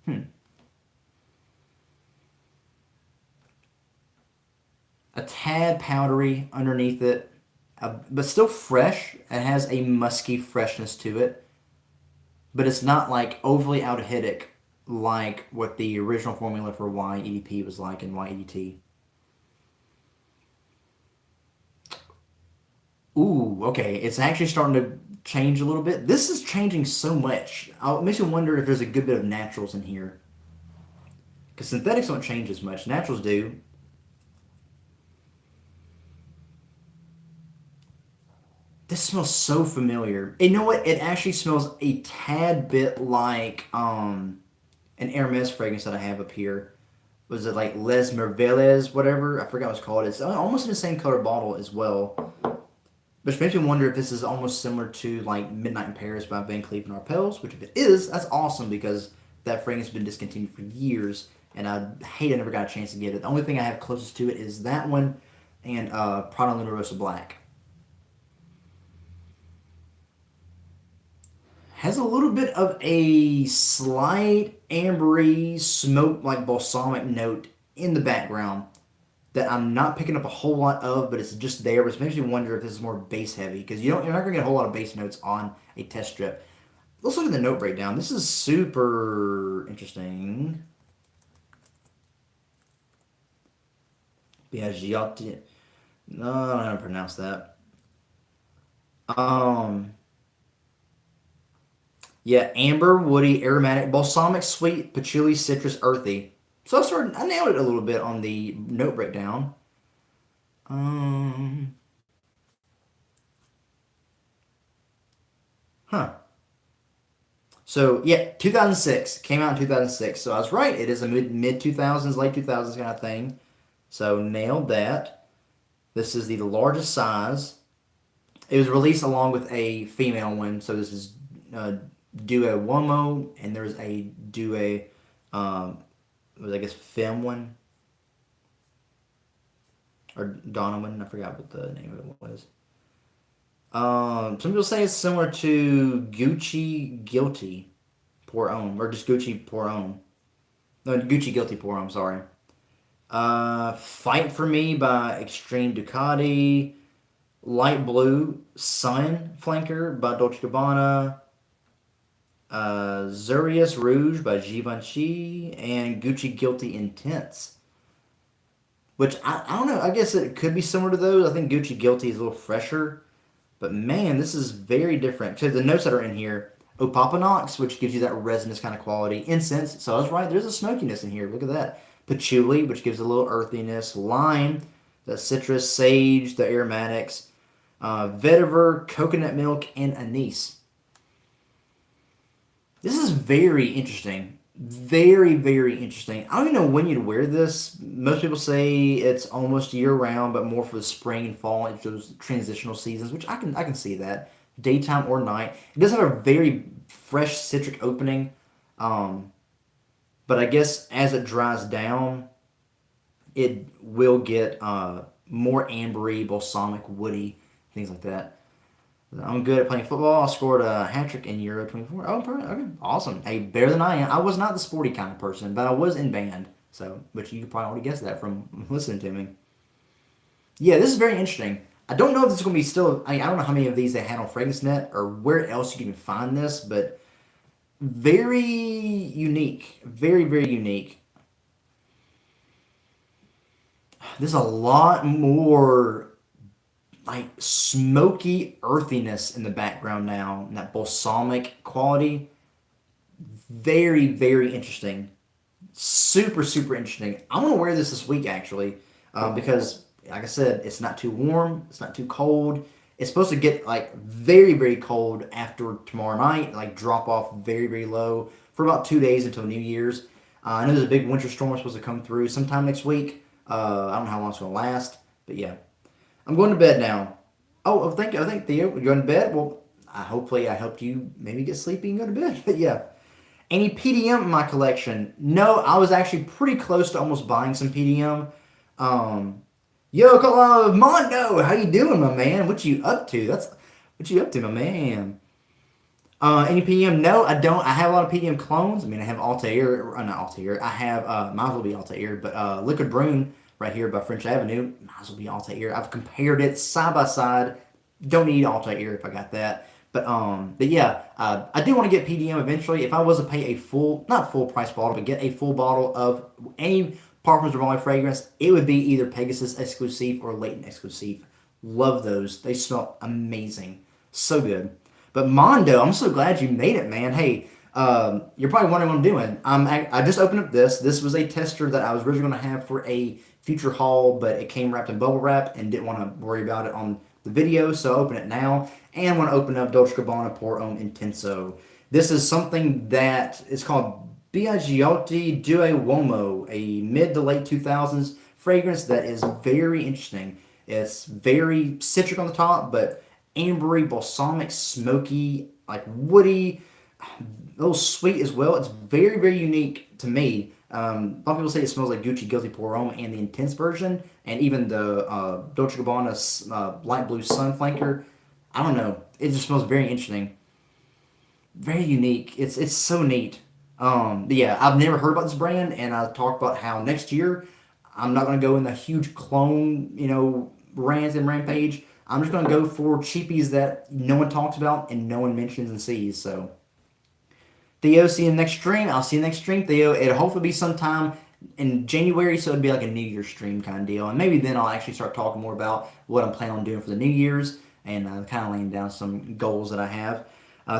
Hmm. A tad powdery underneath it, but still fresh. It has a musky freshness to it, but it's not like overly aldehydic like what the original formula for YEDP was like in YEDT. Ooh, okay. It's actually starting to change a little bit. This is changing so much. It makes me wonder if there's a good bit of naturals in here. Because synthetics don't change as much. Naturals do. This smells so familiar. You know what? It actually smells a tad bit like an Hermes fragrance that I have up here. Was it like Les Merveilles, whatever? I forgot what it's called. It's almost in the same color bottle as well. Which makes me wonder if this is almost similar to like Midnight in Paris by Van Cleef and Arpels, which if it is, that's awesome because that fragrance has been discontinued for years, and I hate I never got a chance to get it. The only thing I have closest to it is that one and Prada Luna Rosa Black. Has a little bit of a slight ambery smoke like balsamic note in the background that I'm not picking up a whole lot of, but it's just there. Which makes me wonder if this is more bass heavy because you're not gonna get a whole lot of bass notes on a test strip. Let's look at the note breakdown. This is super interesting. Biagiotti. No, I don't know how to pronounce that. Um, yeah, amber, woody, aromatic, balsamic, sweet, patchouli, citrus, earthy. So I nailed it a little bit on the note breakdown. Um, huh. So yeah, 2006 came out in 2006. So I was right. It is a mid 2000s, late 2000s kind of thing. So nailed that. This is the largest size. It was released along with a female one. So this is uh, Due Womo, and there's a Due, was I guess Fem one or Donna one. I forgot what the name of it was. Some people say it's similar to Gucci Guilty Pour Homme, or just Gucci Pour Homme. No, Gucci Guilty Pour Homme. Sorry. Fight for Me by Extreme Ducati. Light Blue Sun Flanker by Dolce Gabbana. Zurius Rouge by Givenchy. And Gucci Guilty Intense. Which, I don't know. I guess it could be similar to those. I think Gucci Guilty is a little fresher. But man, this is very different. So the notes that are in here, Opopanox, which gives you that resinous kind of quality. Incense, so I was right. There's a smokiness in here. Look at that. Patchouli, which gives a little earthiness. Lime, the citrus, sage, the aromatics. Vetiver, coconut milk, and anise. This is very interesting. Very, very interesting. I don't even know when you'd wear this. Most people say it's almost year round, but more for the spring and fall and those transitional seasons, which I can see that. Daytime or night. It does have a very fresh citric opening. Um, but I guess as it dries down, it will get more ambery, balsamic, woody, things like that. I'm good at playing football. I scored a hat trick in Euro 24. Oh, okay, awesome. Hey, better than I am. I was not the sporty kind of person, but I was in band. So, but you could probably already guess that from listening to me. Yeah, this is very interesting. I don't know if this is going to be still. I don't know how many of these they had on FragranceNet or where else you can even find this, but very unique. Very, very unique. There's a lot more like smoky earthiness in the background now, and that balsamic quality. Very, very interesting. Super, super interesting. I'm gonna wear this week actually, because like I said, it's not too warm, it's not too cold. It's supposed to get like very, very cold after tomorrow night, like drop off very, very low for about 2 days until New Year's. I know there's a big winter storm supposed to come through sometime next week. I don't know how long it's gonna last, but yeah. I'm going to bed now. Oh, thank you. I think Theo, you're going to bed. Well, hopefully I helped you maybe get sleepy and go to bed. But yeah. Any PDM in my collection? No, I was actually pretty close to almost buying some PDM. Um, Yo, Mondo, how you doing, my man? What you up to? That's what you up to, my man. Any PDM? No, I don't. I have a lot of PDM clones. I mean, I have Altair, not Altair. I have, might as well be Altair, but Liquid Brune right here by French Avenue, might as well be Altair. I've compared it side by side. Don't need Altair if I got that. But yeah, I do want to get PDM eventually. If I was to pay a full, not full price bottle, but get a full bottle of any Parfums de Marly fragrance, it would be either Pegasus Exclusive or Leighton Exclusive. Love those. They smell amazing. So good. But Mondo, I'm so glad you made it, man. Hey, you're probably wondering what I'm doing. I just opened up this. This was a tester that I was originally going to have for a future haul, but it came wrapped in bubble wrap and didn't want to worry about it on the video, so I open it now and want to open up Dolce Gabbana Pour Homme Intenso. This is something that is called Biagiotti Due Uomo, a mid to late 2000s fragrance that is very interesting. It's very citric on the top, but ambery, balsamic, smoky, like woody, a little sweet as well. It's very, very unique to me. A lot of people say it smells like Gucci Guilty Pour Homme and the intense version, and even the Dolce Gabbana Light Blue Sun Flanker. I don't know. It just smells very interesting, very unique. It's so neat. But yeah, I've never heard about this brand, and I talked about how next year I'm not going to go in the huge clone, rant and rampage. I'm just going to go for cheapies that no one talks about and no one mentions and sees. So, Theo, see you next stream. I'll see you next stream, Theo. It'll hopefully be sometime in January, so it'd be like a New Year's stream kind of deal. And maybe then I'll actually start talking more about what I'm planning on doing for the New Year's and kind of laying down some goals that I have.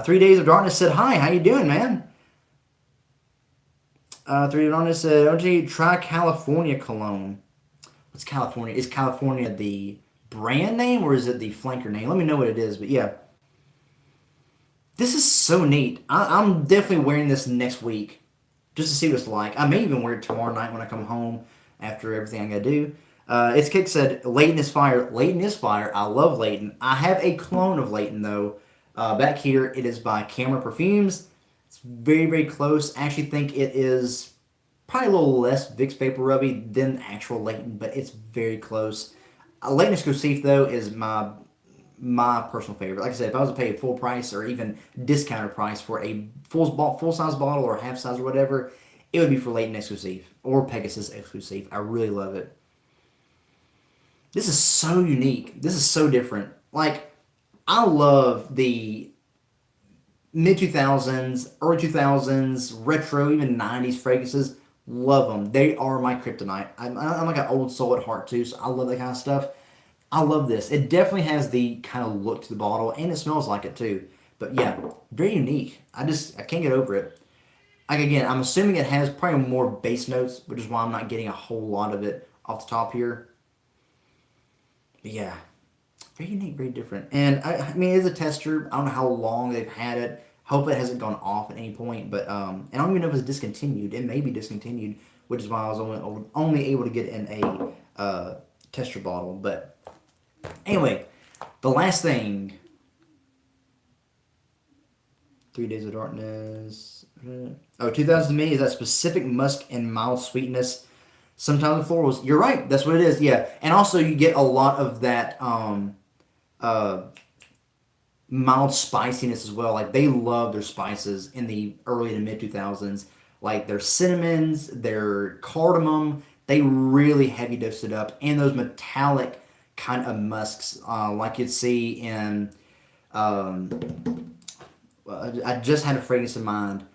3 Days of Darkness said, hi, how you doing, man? 3 Days of Darkness said, OG, try California cologne. What's California? Is California the brand name or is it the flanker name? Let me know what it is, but yeah. This is so neat. I'm definitely wearing this next week just to see what it's like. I may even wear it tomorrow night when I come home after everything I gotta do. It's Kick said, Leighton is fire. Leighton is fire. I love Leighton. I have a clone of Leighton though. Back here, it is by Camera Perfumes. It's very, very close. I actually think it is probably a little less Vicks Vapor Rubby than actual Leighton, but it's very close. Leighton Exclusive though is my personal favorite. Like I said, if I was to pay full price or even discounted price for a full size bottle or half size or whatever, it would be for Leighton Exclusive or Pegasus Exclusive. I really love it. This is so unique. This is so different. Like, I love the mid 2000s, early 2000s, retro, even 90s fragrances. Love them. They are my kryptonite. I'm like an old soul at heart too, so I love that kind of stuff. I love this. It definitely has the kind of look to the bottle, and it smells like it too. But yeah, very unique. I can't get over it. Like again, I'm assuming it has probably more base notes, which is why I'm not getting a whole lot of it off the top here. But yeah, very unique, very different. And I mean, it's a tester. I don't know how long they've had it. Hope it hasn't gone off at any point. But and I don't even know if it's discontinued. It may be discontinued, which is why I was only able to get in a tester bottle. But anyway, the last thing. 3 Days of Darkness. 2000 to me is that specific musk and mild sweetness. Sometimes the florals. You're right. That's what it is. Yeah, and also you get a lot of that mild spiciness as well. Like they love their spices in the early to mid 2000s. Like their cinnamons, their cardamom. They really heavy dosed it up, and those metallic kind of musks, like you'd see in. I just had a fragrance in mind.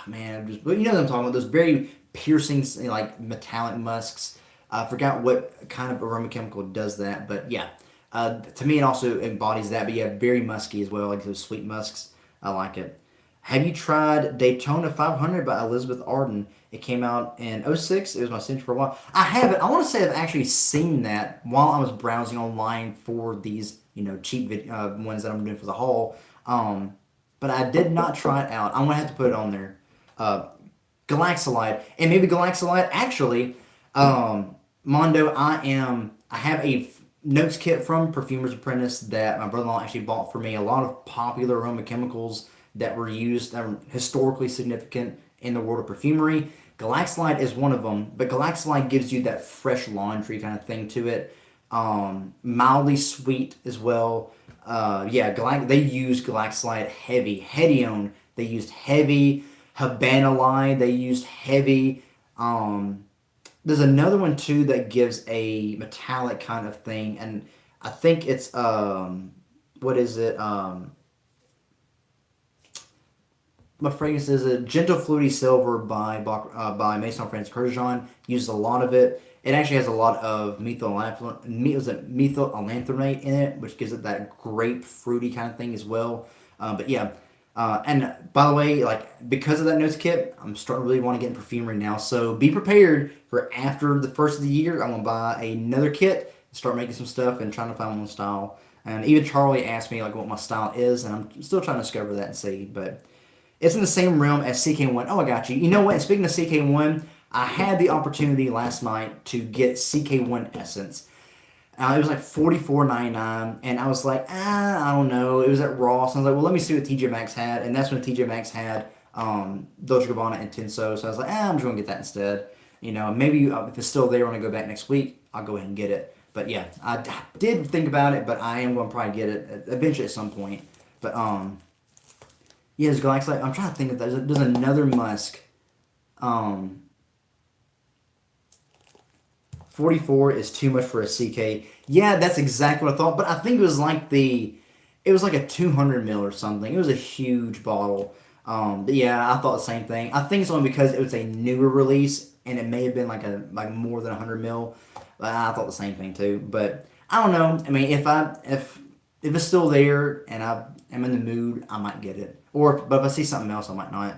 Man, you know what I'm talking about? Those very piercing, like metallic musks. I forgot what kind of aroma chemical does that, but yeah. To me, it also embodies that. But yeah, very musky as well, like those sweet musks. I like it. Have you tried Daytona 500 by Elizabeth Arden? It came out in '06. It was my signature for a while. I haven't. I want to say I've actually seen that while I was browsing online for these, cheap ones that I'm doing for the haul. But I did not try it out. I'm gonna have to put it on there. Galaxolite, and maybe Galaxolite. Actually, Mondo, I have a notes kit from Perfumer's Apprentice that my brother-in-law actually bought for me. A lot of popular aroma chemicals that were used, historically significant in the world of perfumery. Galaxolite is one of them, but Galaxolite gives you that fresh laundry kind of thing to it. Mildly sweet as well. They use Galaxolite heavy. Hedione, they used heavy. Habanali, they used heavy. There's another one too that gives a metallic kind of thing, and I think it's what is it? My fragrance is a Gentle Fluty Silver by Maison France Kurkdjian. Uses a lot of it. It actually has a lot of methyl allanthronate in it, which gives it that grape fruity kind of thing as well. But yeah, and by the way, like because of that notes kit, I'm starting to really want to get in perfumery now. So be prepared for after the first of the year. I'm gonna buy another kit, start making some stuff, and trying to find my own style. And even Charlie asked me like what my style is, and I'm still trying to discover that and see. But it's in the same realm as CK1. Oh, I got you. You know what? Speaking of CK1, I had the opportunity last night to get CK1 Essence. It was like $44.99, and I was like, I don't know. It was at Ross, and I was like, well, let me see what TJ Maxx had, and that's when TJ Maxx had Dolce & Gabbana and Tinso, so I was like, I'm just going to get that instead. Maybe if it's still there when I go back next week, I'll go ahead and get it. But yeah, I did think about it, but I am going to probably get it eventually at some point. But yeah, there's Galaxolite. I'm trying to think of that. There's another musk. $44 is too much for a CK. Yeah, that's exactly what I thought. But I think it was like a 200 mil or something. It was a huge bottle. But yeah, I thought the same thing. I think it's only because it was a newer release and it may have been like more than 100 mil. But I thought the same thing too. But I don't know. I mean, if it's still there and I am in the mood, I might get it. But if I see something else, I might not.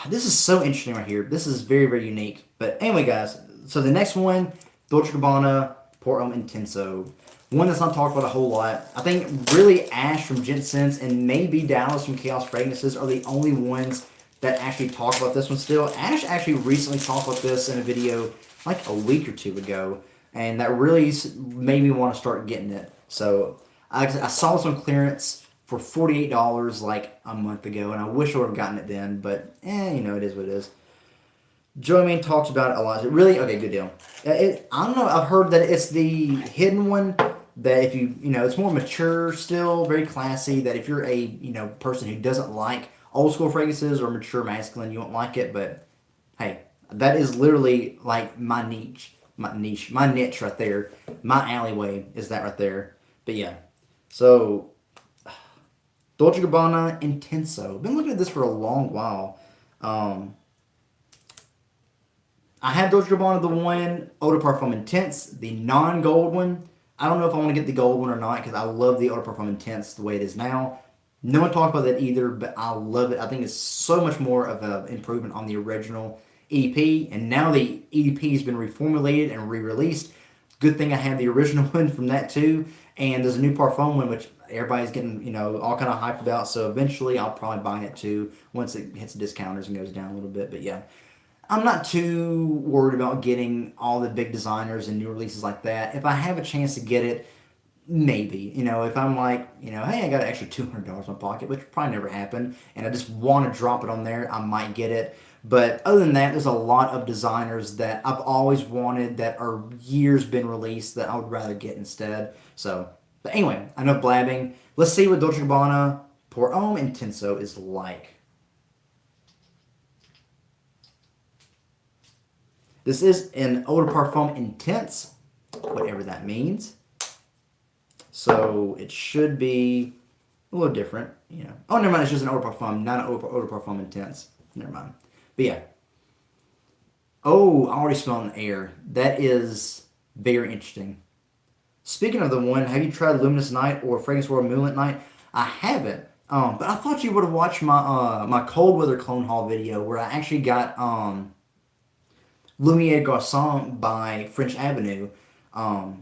This is so interesting right here. This is very, very unique. But anyway, guys, so the next one, Dolce Gabbana Port Homme Intenso. One that's not talked about a whole lot. I think really Ash from Jensen's and maybe Dallas from Chaos Fragrances are the only ones that actually talk about this one still. Ash actually recently talked about this in a video like a week or two ago, and that really made me want to start getting it. So I saw some clearance for $48 like a month ago, and I wish I would have gotten it then, but it is what it is. Joey Man talks about it a lot. Is it really? Okay, good deal. I don't know. I've heard that it's the hidden one that if it's more mature still, very classy, that if you're a, person who doesn't like old school fragrances or mature masculine, you won't like it, but hey, that is literally like my niche, my niche right there. My alleyway is that right there. But yeah, so Dolce Gabbana Intenso. I've been looking at this for a long while. I have Dolce Gabbana, the one, Eau de Parfum Intense, the non-gold one. I don't know if I want to get the gold one or not because I love the Eau de Parfum Intense the way it is now. No one talked about that either, but I love it. I think it's so much more of an improvement on the original EP, and now the EP has been reformulated and re-released. Good thing I have the original one from that too, and there's a new Parfum one which everybody's getting all kind of hyped about. So eventually I'll probably buy it too once it hits the discounters and goes down a little bit. But yeah, I'm not too worried about getting all the big designers and new releases like that. If I have a chance to get it, maybe. If I'm like, hey, I got an extra $200 in my pocket, which probably never happened, and I just want to drop it on there, I might get it. But other than that, there's a lot of designers that I've always wanted that are years been released that I would rather get instead. So, but anyway, enough blabbing. Let's see what Dolce Gabbana Pour Homme Intenso is like. This is an Eau de Parfum Intense, whatever that means. So it should be a little different, Oh, never mind. It's just an Eau de Parfum, not an Eau de Parfum Intense. Never mind. But yeah. Oh, I already smell it in the air. That is very interesting. Speaking of the one, have you tried Luminous Night or Fragrance World Moonlit Night? I haven't. But I thought you would have watched my cold weather clone haul video where I actually got Lumiere Garçon by French Avenue,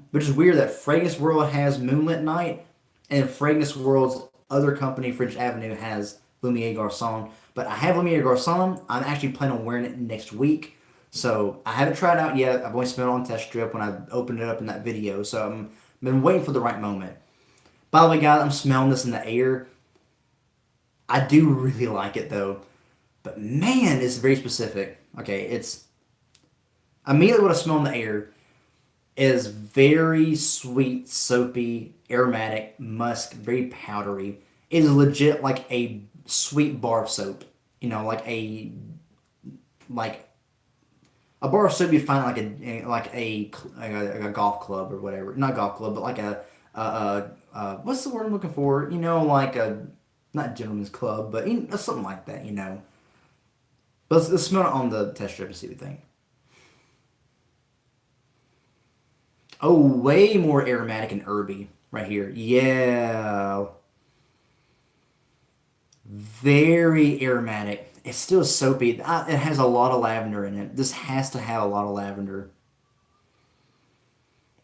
which is weird that Fragrance World has Moonlit Night and Fragrance World's other company, French Avenue, has Lumiere Garçon. But I have Lumiere Garçon. I'm actually planning on wearing it next week. So I haven't tried it out yet. I've only smelled it on test strip when I opened it up in that video. So I've been waiting for the right moment. By the way, guys, I'm smelling this in the air. I do really like it though. But man, it's very specific. Okay, it's immediately what I smell in the air is very sweet, soapy, aromatic, musk, very powdery. It is legit like a sweet bar of soap. Like a bar of soap you find like a golf club or whatever. Not golf club, but like what's the word I'm looking for? Like a not gentleman's club, but something like that. But let's smell it on the test strip and see what we think. Oh, way more aromatic and herby right here. Yeah. Very aromatic. It's still soapy. It has a lot of lavender in it. This has to have a lot of lavender.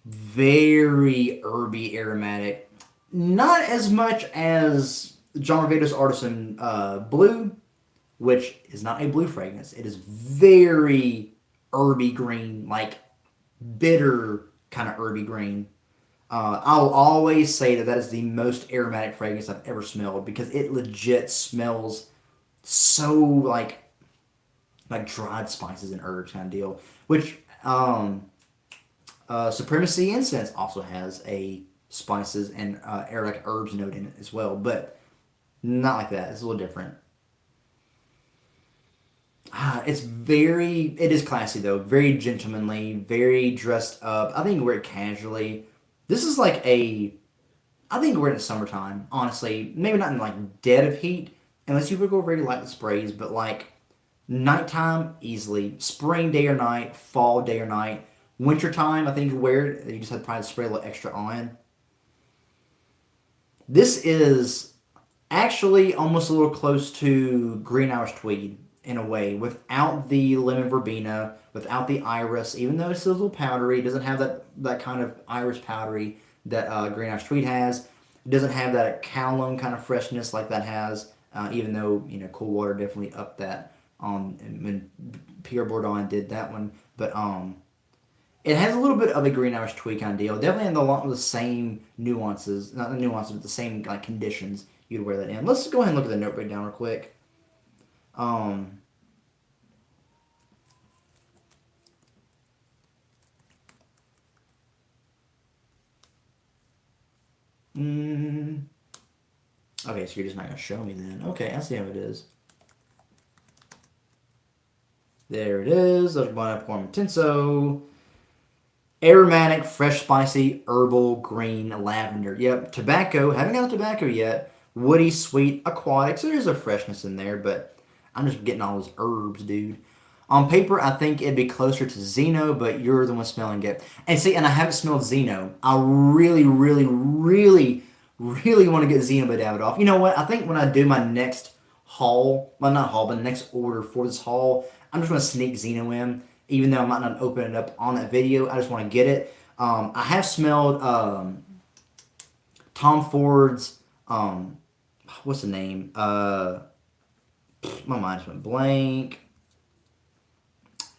Very herby aromatic. Not as much as John Varvatos Artisan Blue, which is not a blue fragrance. It is very herby green, like bitter kind of herby green. I'll always say that is the most aromatic fragrance I've ever smelled because it legit smells so like dried spices and herbs kind of deal. Which Supremacy Incense also has a spices and aromatic herbs note in it as well, but not like that. It's a little different. it is classy though, very gentlemanly, very dressed up. I think you wear it casually. This is like I think we're in the summertime, honestly. Maybe not in like dead of heat, unless you would go very light with sprays, but like nighttime, easily. Spring day or night, fall day or night. Wintertime, I think you wear it. You just have to probably spray a little extra on. This is actually almost a little close to Green Irish Tweed in a way, without the lemon verbena, without the iris, even though it's still a little powdery. It doesn't have that kind of iris powdery that Green Irish Tweed has. It doesn't have that cowlone kind of freshness like that has, even though cool water definitely upped that when Pierre Bourdon did that one. But it has a little bit of a Green Irish Tweed kind of deal. Definitely in the same nuances, not the nuances, but the same like conditions you'd wear that in. Let's go ahead and look at the note breakdown real quick. Um, mm, okay, so you're just not gonna show me then. Okay, I see how it is. There it is. There's one up Form Intenso. Aromatic, fresh, spicy, herbal, green, lavender. Yep, tobacco. Haven't got the tobacco yet. Woody, sweet, aquatic. So there's a freshness in there, but I'm just getting all those herbs, dude. On paper, I think it'd be closer to Zeno, but you're the one smelling it. And see, and I haven't smelled Zeno. I really, really, really, really want to get Zeno by Davidoff. You know what? I think when I do my next haul, well, not haul, but next order for this haul, I'm just going to sneak Zeno in. Even though I might not open it up on that video, I just want to get it. I have smelled Tom Ford's, what's the name? My mind just went blank.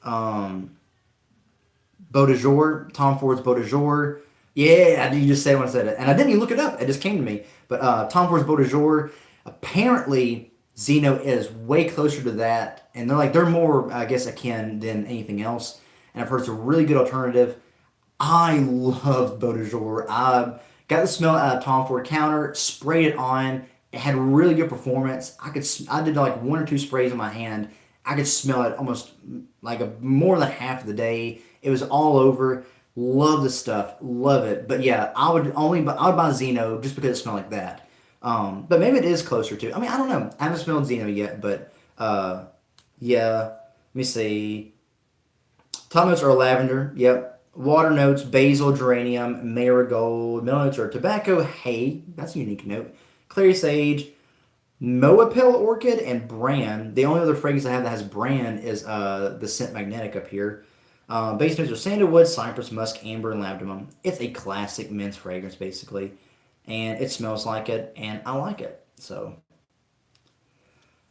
Beau de Jour, Tom Ford's Beau de Jour. Yeah, you just say when I said it. And I didn't even look it up. It just came to me. But Tom Ford's Beau de Jour, apparently Zeno is way closer to that. And they're more, I guess, akin than anything else. And I've heard it's a really good alternative. I love Beau de Jour. I got the smell out of Tom Ford counter, sprayed it on. It had really good performance. I did like one or two sprays in my hand. I could smell it almost like more than half of the day. It was all over. Love the stuff. Love it. But yeah, I would buy Zeno just because it smelled like that. But maybe it is closer to. I mean, I don't know. I haven't smelled Zeno yet, but yeah. Let me see. Top notes are lavender. Yep. Water notes, basil, geranium, marigold. Middle notes are tobacco, hay. That's a unique note. Clary sage, Moapel orchid, and bran. The only other fragrance I have that has bran is the scent magnetic up here. Base notes are sandalwood, cypress, musk, amber, and lavender. It's a classic men's fragrance, basically. And it smells like it, and I like it. So,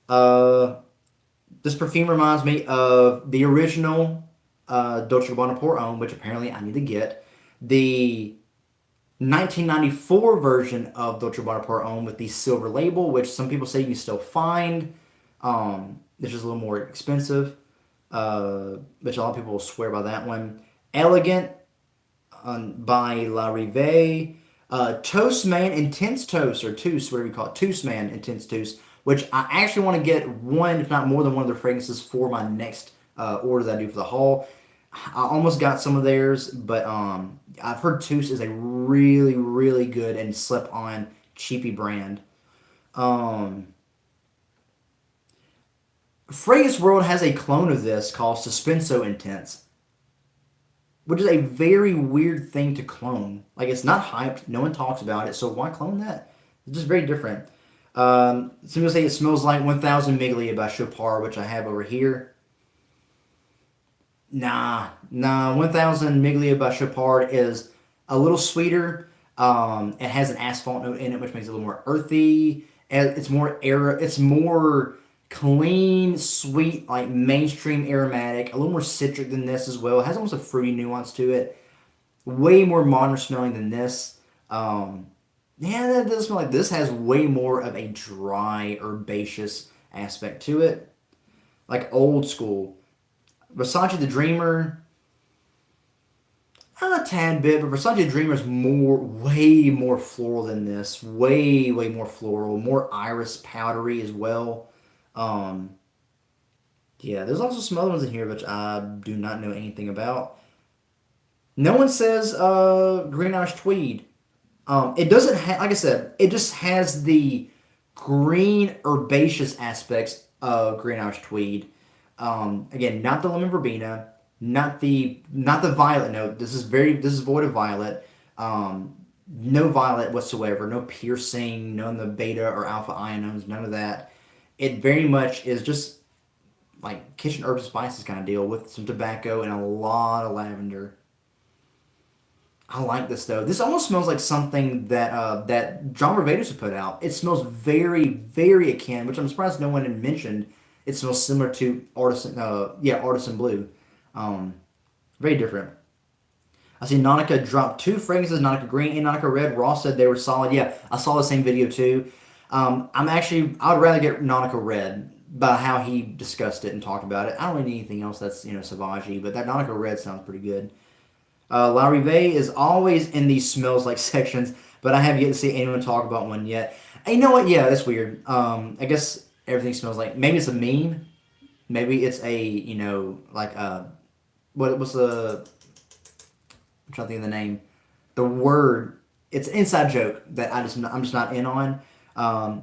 uh, this perfume reminds me of the original Dolce & Gabbana Pour Homme, which apparently I need to get. The 1994 version of Dolce & Gabbana Pour Homme with the silver label, which some people say you can still find. It's just a little more expensive, which a lot of people will swear by that one. Elegant by La Rive. Toast Man Intense Toast, or Toast, whatever you call it. Toast Man Intense Toast, which I actually want to get one, if not more than one of their fragrances for my next order that I do for the haul. I almost got some of theirs, but I've heard Toast is a really, really good and slip-on cheapy brand. Fragrance World has a clone of this called Suspenso Intense, which is a very weird thing to clone. Like, it's not hyped. No one talks about it, so why clone that? It's just very different. Some people say it smells like 1000 Miglia by Chopard, which I have over here. Nah. 1000 Miglia by Chopard is a little sweeter. It has an asphalt note in it, which makes it a little more earthy. It's more clean, sweet, like mainstream aromatic. A little more citric than this as well. It has almost a fruity nuance to it. Way more modern smelling than this. Yeah, that does smell like this. Has way more of a dry, herbaceous aspect to it. Like old school. Versace the Dreamer, a tad bit, but Versace the Dreamer is way more floral than this. Way, way more floral. More iris powdery as well. Yeah, there's also some other ones in here which I do not know anything about. No one says Green Irish Tweed. It doesn't have, like I said, it just has the green herbaceous aspects of Green Irish Tweed. Again, not the lemon verbena, not the violet note. This is void of violet. No violet whatsoever. No piercing. None of the beta or alpha ionones. None of that. It very much is just like kitchen herbs and spices kind of deal with some tobacco and a lot of lavender. I like this though. This almost smells like something that John Barbados would put out. It smells very, very akin, which I'm surprised no one had mentioned. It smells similar to Artisan Blue. Um, Very different. I see Nautica dropped two fragrances, Nautica Green and Nautica Red. Ross said they were solid. Yeah, I saw the same video too. I would rather get Nautica Red by how he discussed it and talked about it. I don't really need anything else that's Sauvage, but that Nautica Red sounds pretty good. La Rive is always in these smells like sections, but I have yet to see anyone talk about one yet. And you know what? Yeah, that's weird. I guess everything smells like maybe it's a meme. Maybe it's a like what was the I'm trying to think of the name. The word it's an inside joke that I'm just not in on.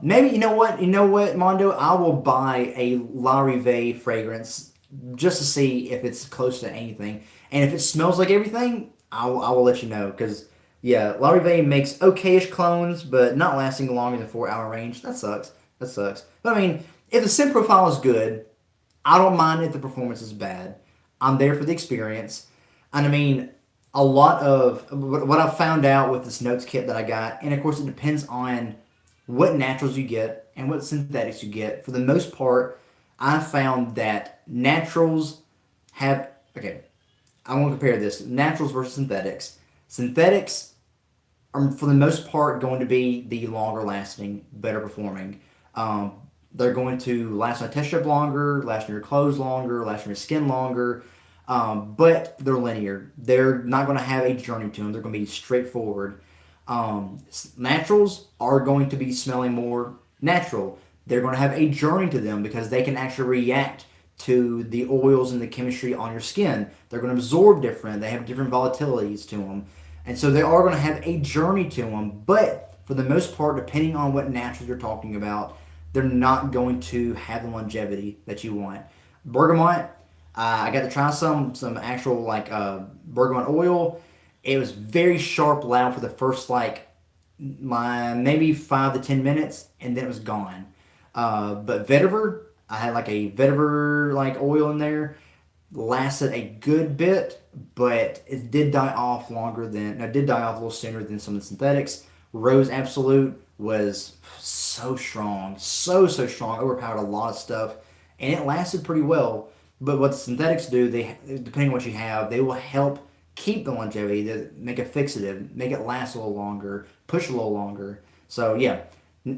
Maybe you know what, Mondo. I will buy a La Rive fragrance just to see if it's close to anything, and if it smells like everything, I will let you know. Because yeah, La Rive makes okayish clones, but not lasting longer than 4 hour range. That sucks. That sucks. But I mean, if the scent profile is good, I don't mind if the performance is bad. I'm there for the experience. And I mean, a lot of what I've found out with this notes kit that I got, and of course it depends on what naturals you get and what synthetics you get. For the most part, I found that naturals have okay. I want to compare this naturals versus synthetics. Synthetics are for the most part going to be the longer lasting, better performing. Um, they're going to last on a test strip longer, last on your clothes longer, last on your skin longer. But they're linear. They're not going to have a journey to them. They're going to be straightforward. Naturals are going to be smelling more natural. They're going to have a journey to them because they can actually react to the oils and the chemistry on your skin. They're going to absorb different. They have different volatilities to them. And so they are going to have a journey to them. But for the most part, depending on what naturals you're talking about, they're not going to have the longevity that you want. Bergamot, I got to try some actual like bergamot oil. It was very sharp, loud for the first like my maybe 5 to 10 minutes, and then it was gone. But vetiver, I had like a vetiver like oil in there. Lasted a good bit, but it did die off longer than. No, it did die off a little sooner than some of the synthetics. Rose Absolute was so strong, overpowered a lot of stuff, and it lasted pretty well. But what the synthetics do, they depending on what you have, they will help keep the longevity, to make it fixative, make it last a little longer, push a little longer. So yeah,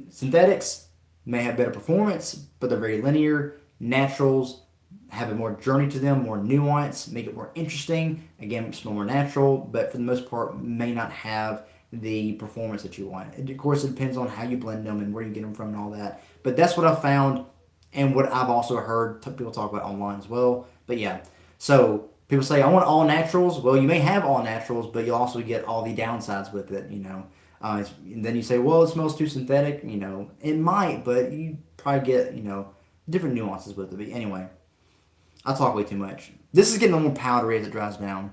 synthetics may have better performance, but they're very linear. Naturals have a more journey to them, more nuance, make it more interesting. Again, smell more natural, but for the most part, may not have the performance that you want. Of course, it depends on how you blend them and where you get them from and all that. But that's what I've found and what I've also heard people talk about online as well. But yeah, so people say I want all naturals. Well, you may have all naturals, but you'll also get all the downsides with it. And then you say, well, it smells too synthetic. It might, but you probably get different nuances with it. But anyway, I talk way too much. This is getting a little more powdery as it dries down.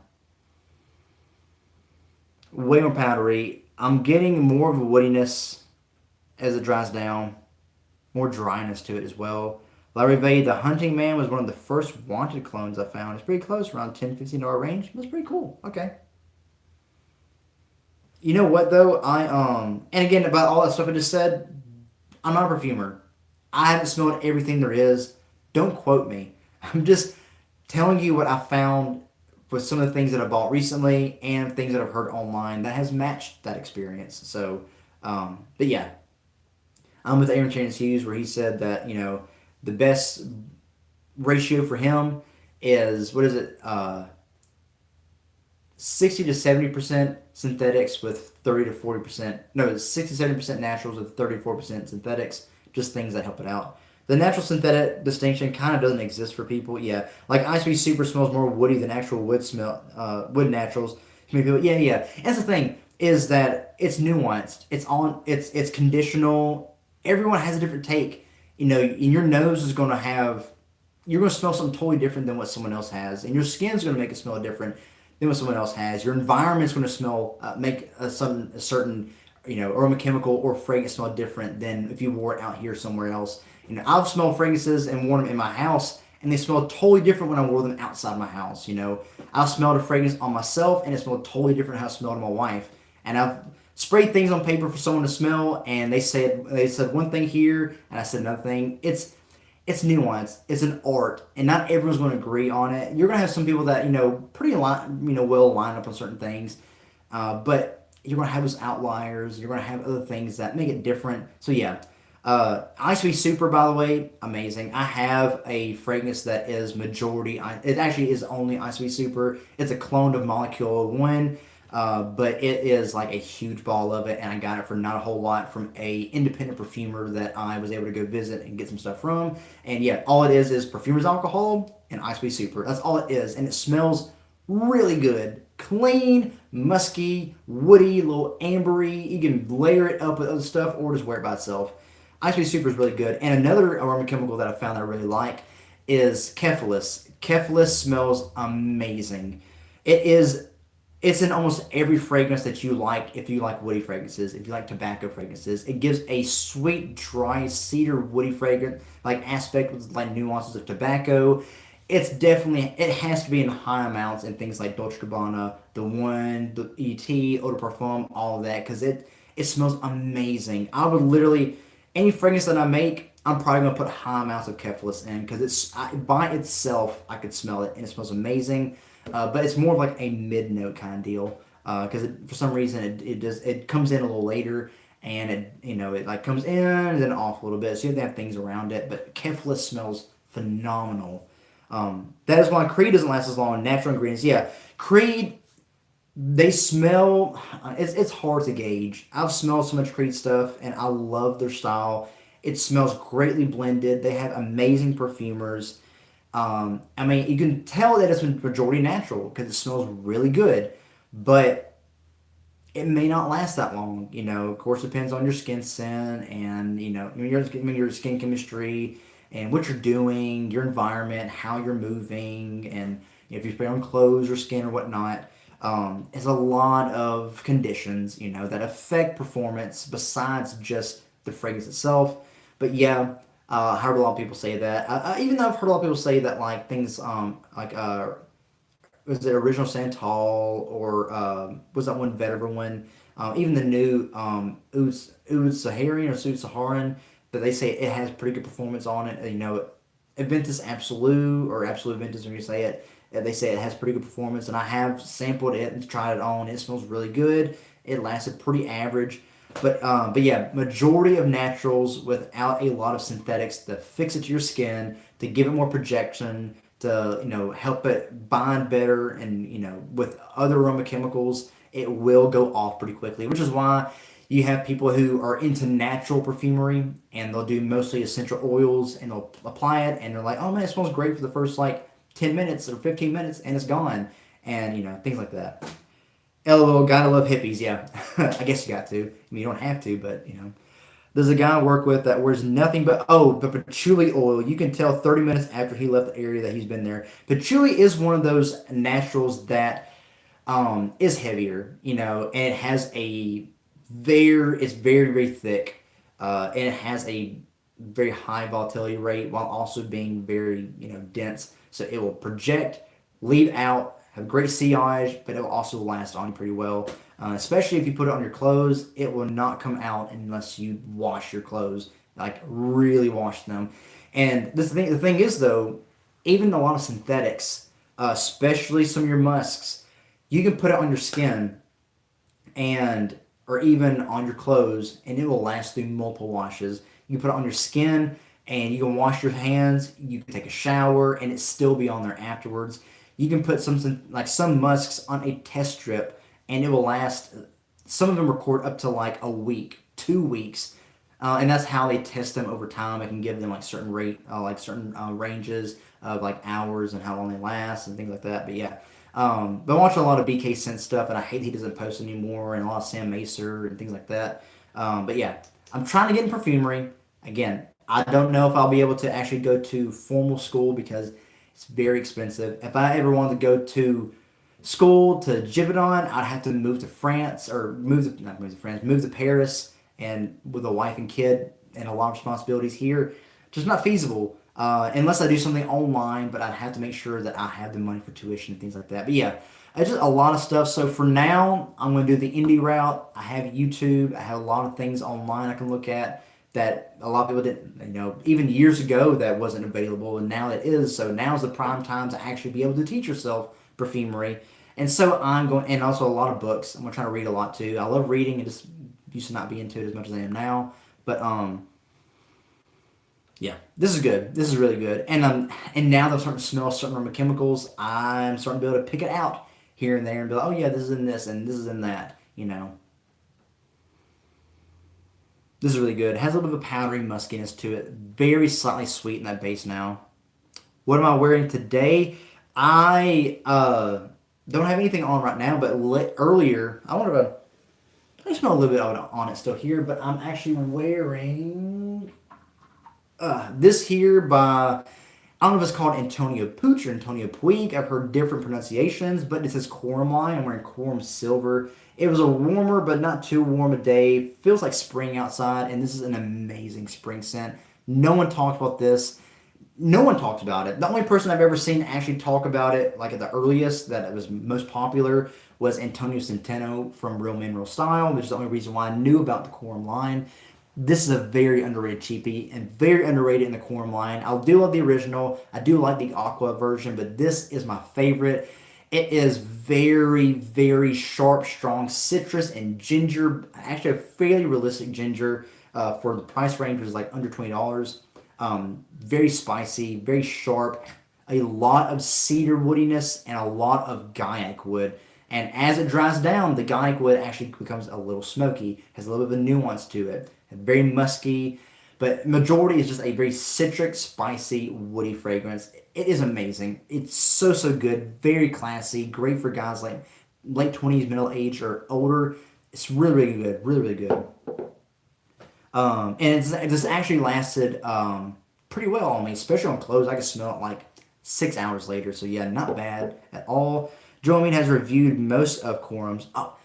Way more powdery. I'm getting more of a woodiness as it dries down. More dryness to it as well. Larry Vade, the Hunting Man, was one of the first wanted clones I found. It's pretty close, around $10-15 range. That's pretty cool. Okay. You know what though? And again about all that stuff I just said, I'm not a perfumer. I haven't smelled everything there is. Don't quote me. I'm just telling you what I found with some of the things that I bought recently and things that I've heard online that has matched that experience. So, but yeah, I'm with Aaron Chance Hughes where he said that the best ratio for him is what is it? 60 to 70% synthetics with 30 to 40%. No, 60 to 70% naturals with 30 to 40% synthetics. Just things that help it out. The natural synthetic distinction kind of doesn't exist for people. Yeah, like Ice Super smells more woody than actual wood naturals. Many people, yeah, yeah. And that's the thing is that it's nuanced. It's conditional. Everyone has a different take. You know, and your nose is going to have you're going to smell something totally different than what someone else has, and your skin's going to make it smell different than what someone else has. Your environment's going to make a certain aroma chemical or fragrance smell different than if you wore it out here somewhere else. You know, I've smelled fragrances and worn them in my house, and they smell totally different when I wore them outside my house. You know, I smelled a fragrance on myself, and it smelled totally different how it smelled on my wife. And I've sprayed things on paper for someone to smell, and they said one thing here, and I said another thing. It's nuanced. It's an art, and not everyone's going to agree on it. You're going to have some people that pretty well line up on certain things, but you're going to have those outliers. You're going to have other things that make it different. So yeah, Ice Super, by the way, amazing. I have a fragrance that is majority. It actually is only Ice Super. It's a clone of Molecule One. But it is like a huge ball of it, and I got it for not a whole lot from a independent perfumer that I was able to go visit and get some stuff from. And yeah, all it is perfumer's alcohol and Ice Super. That's all it is, and it smells really good, clean, musky, woody, a little ambery. You can layer it up with other stuff or just wear it by itself. Ice Super is really good. And another aroma chemical that I found that I really like is Cephalus. Cephalus smells amazing. It is it's in almost every fragrance that you like. If you like woody fragrances, if you like tobacco fragrances, it gives a sweet, dry cedar woody fragrance like aspect with like nuances of tobacco. It has to be in high amounts in things like Dolce Gabbana, the One, the ET, Eau de Parfum, all of that because it smells amazing. I would literally any fragrance that I make, I'm probably gonna put high amounts of Cephalus in because by itself I could smell it and it smells amazing. But it's more of like a mid note kind of deal because for some reason it comes in a little later and it like comes in and then off a little bit so you have to have things around it. But Cephalus smells phenomenal. That is why Creed doesn't last as long. Natural ingredients, yeah. Creed, they smell. It's hard to gauge. I've smelled so much Creed stuff and I love their style. It smells greatly blended. They have amazing perfumers. I mean, you can tell that it's majority natural because it smells really good, but it may not last that long. You know, of course, it depends on your skin scent and your skin chemistry and what you're doing, your environment, how you're moving, and if you spray on clothes or skin or whatnot. It's a lot of conditions, that affect performance besides just the fragrance itself. But yeah, I heard a lot of people say that. Even though I've heard a lot of people say that like things was it original Santal or was that one veteran one? Even the new Oud Saharan or Sud Saharan that they say it has pretty good performance on it. Aventus Absolute or Absolute Aventus when you say it. They say it has pretty good performance, and I have sampled it and tried it on. It smells really good. It lasted pretty average. But yeah, majority of naturals without a lot of synthetics to fix it to your skin, to give it more projection, to help it bind better, and with other aroma chemicals, it will go off pretty quickly. Which is why you have people who are into natural perfumery and they'll do mostly essential oils and they'll apply it and they're like, oh man, it smells great for the first like 10 minutes or 15 minutes and it's gone, and things like that. LOL, gotta love hippies, yeah. I guess you got to. I mean, you don't have to, but There's a guy I work with that wears nothing but patchouli oil. You can tell 30 minutes after he left the area that he's been there. Patchouli is one of those naturals that is heavier, and it has it's very, very thick. And it has a very high volatility rate while also being very, dense. So it will project, leave out, have great sillage, but it will also last on you pretty well. Especially if you put it on your clothes, it will not come out unless you wash your clothes, like really wash them. And the thing is though, even a lot of synthetics, especially some of your musks, you can put it on your skin and or even on your clothes, and it will last through multiple washes. You can put it on your skin, and you can wash your hands. You can take a shower, and it still be on there afterwards. You can put some musks on a test strip, and it will last. Some of them record up to like a week, 2 weeks, And that's how they test them over time. I can give them like certain certain ranges of like hours and how long they last and things like that. But yeah, but I'm watching a lot of BK Sense stuff, and I hate he doesn't post anymore, and a lot of Sam Macer and things like that. But yeah, I'm trying to get in perfumery again. I don't know if I'll be able to actually go to formal school because it's very expensive. If I ever wanted to go to school to Givaudan, I'd have to move to France or not move to France, move to Paris, and with a wife and kid and a lot of responsibilities here, just not feasible. Unless I do something online, but I'd have to make sure that I have the money for tuition and things like that. But yeah, it's just a lot of stuff. So for now, I'm going to do the indie route. I have YouTube. I have a lot of things online I can look at that a lot of people didn't, even years ago that wasn't available, and now it is. So now's the prime time to actually be able to teach yourself perfumery. And so I'm going, and also a lot of books. I'm going to try to read a lot too. I love reading and just used to not be into it as much as I am now. But yeah, this is good. This is really good. And now that I'm starting to smell certain aroma chemicals, I'm starting to be able to pick it out here and there and be like, oh yeah, this is in this and this is in that. This is really good. It has a little bit of a powdery muskiness to it. Very slightly sweet in that base now. What am I wearing today? I don't have anything on right now, but earlier I wonder if I smell a little bit on it still here, but I'm actually wearing this here by, I don't know if it's called Antonio Puig or Antonio Puig. I've heard different pronunciations, but it says Quorum line. I'm wearing Quorum Silver. It was a warmer, but not too warm a day. Feels like spring outside, and this is an amazing spring scent. No one talked about this. No one talked about it. The only person I've ever seen actually talk about it, like at the earliest, that it was most popular, was Antonio Centeno from Real Men Real Style, which is the only reason why I knew about the Quorum line. This is a very underrated cheapie and very underrated in the Quorum line. I do love the original. I do like the Aqua version, but this is my favorite. It is very, very sharp, strong citrus and ginger. Actually, a fairly realistic ginger for the price range, which is like under $20. Very spicy, very sharp, a lot of cedar woodiness, and a lot of gaiac wood. And as it dries down, the gaiac wood actually becomes a little smoky, has a little bit of a nuance to it, very musky, but majority is just a very citric, spicy, woody fragrance. It is amazing. It's so, so good, very classy, great for guys like late 20s, middle age, or older. It's really, really good, really, really good. And it's actually lasted pretty well on me, especially on clothes. I can smell it like 6 hours later. So yeah, not bad at all. Joe Amin has reviewed most of Quorum's. Oh,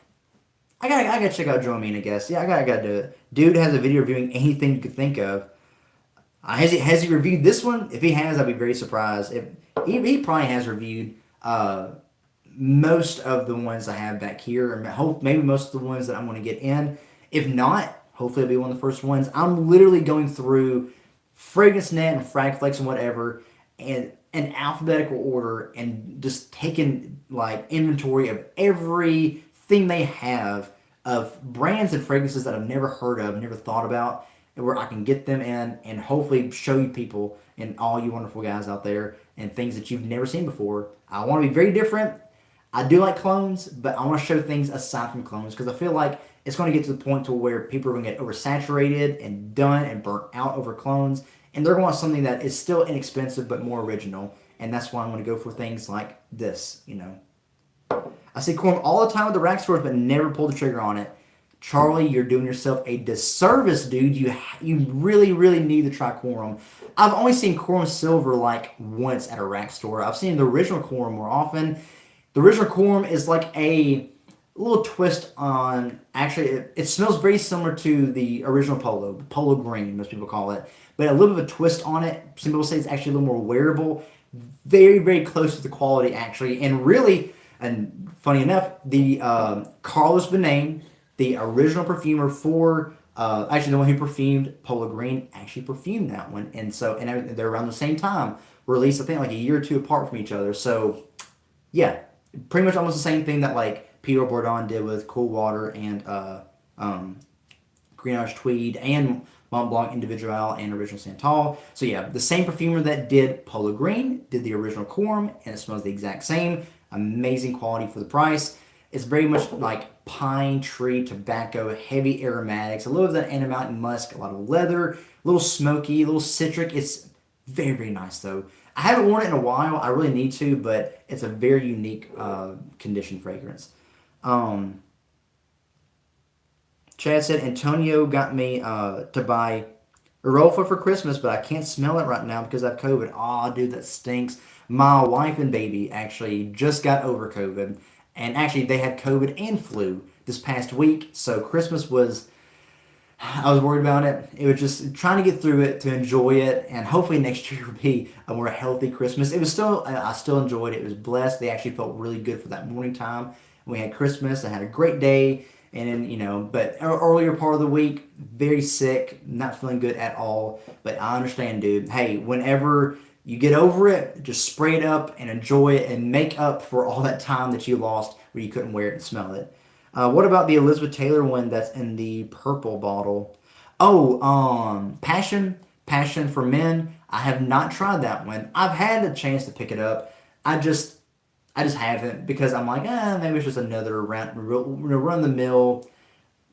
I gotta check out Joe Amin, I guess. Yeah, I gotta do it. Dude has a video reviewing anything you could think of. Has he reviewed this one? If he has, I'd be very surprised. If he probably has reviewed most of the ones I have back here, or maybe most of the ones that I'm going to get in. If not, hopefully it'll be one of the first ones. I'm literally going through FragranceNet and Fragflex and whatever, and in alphabetical order, and just taking like inventory of everything they have of brands and fragrances that I've never heard of, never thought about, and where I can get them in and hopefully show you people and all you wonderful guys out there and things that you've never seen before. I want to be very different. I do like clones, but I want to show things aside from clones because I feel like it's going to get to the point to where people are going to get oversaturated and done and burnt out over clones, and they're going to want something that is still inexpensive but more original, and that's why I'm going to go for things like this, I see Quorum all the time with the rack stores, but never pull the trigger on it. Charlie, you're doing yourself a disservice, dude. You really, really need to try Quorum. I've only seen Quorum Silver like once at a rack store. I've seen the original Quorum more often. The original Quorum is like a little twist on, actually, it smells very similar to the original Polo Green, most people call it, but a little bit of a twist on it. Some people say it's actually a little more wearable. Very, very close to the quality, actually, and really, and funny enough, the Carlos Benaim, the original perfumer for, actually the one who perfumed Polo Green, actually perfumed that one, and they're around the same time, released I think like a year or two apart from each other. So yeah, pretty much almost the same thing that like Pierre Bourdon did with Cool Water and Grenache Tweed and Mont Blanc Individual and Original Santal. So yeah, the same perfumer that did Polo Green did the original Quorum, and it smells the exact same. Amazing quality for the price. It's very much like pine tree, tobacco, heavy aromatics, a little of that Anna Mountain musk, a lot of leather, a little smoky, a little citric. It's very, very nice though. I haven't worn it in a while. I really need to, but it's a very unique condition fragrance. Um, Chad said Antonio got me to buy Arofa for Christmas, but I can't smell it right now because I have COVID. Oh, dude, that stinks. My wife and baby actually just got over COVID, and actually they had COVID and flu this past week. So Christmas was, I was worried about it. It was just trying to get through it to enjoy it, and hopefully next year will be a more healthy Christmas. It was still, I still enjoyed it. It was blessed. They actually felt really good for that morning time. We had Christmas. I had a great day. And then, but earlier part of the week, very sick, not feeling good at all. But I understand, dude. Hey, whenever you get over it, just spray it up and enjoy it and make up for all that time that you lost where you couldn't wear it and smell it. What about the Elizabeth Taylor one that's in the purple bottle? Oh, Passion for Men. I have not tried that one. I've had a chance to pick it up. I just I just haven't because I'm like, maybe it's just another run the mill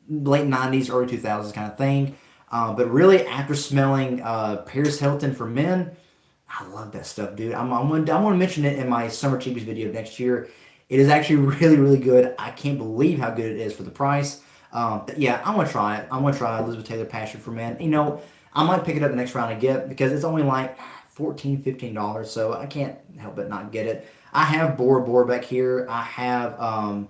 late '90s, early 2000s kind of thing. But really, after smelling Paris Hilton for Men, I love that stuff, dude. I'm gonna mention it in my summer cheapies video next year. It is actually really, really good. I can't believe how good it is for the price. But yeah, I'm gonna try it. I'm gonna try Elizabeth Taylor Passion for Men. I might pick it up the next round I get because it's only like $14, $15, so I can't help but not get it. I have Bora Bora back here. I have um,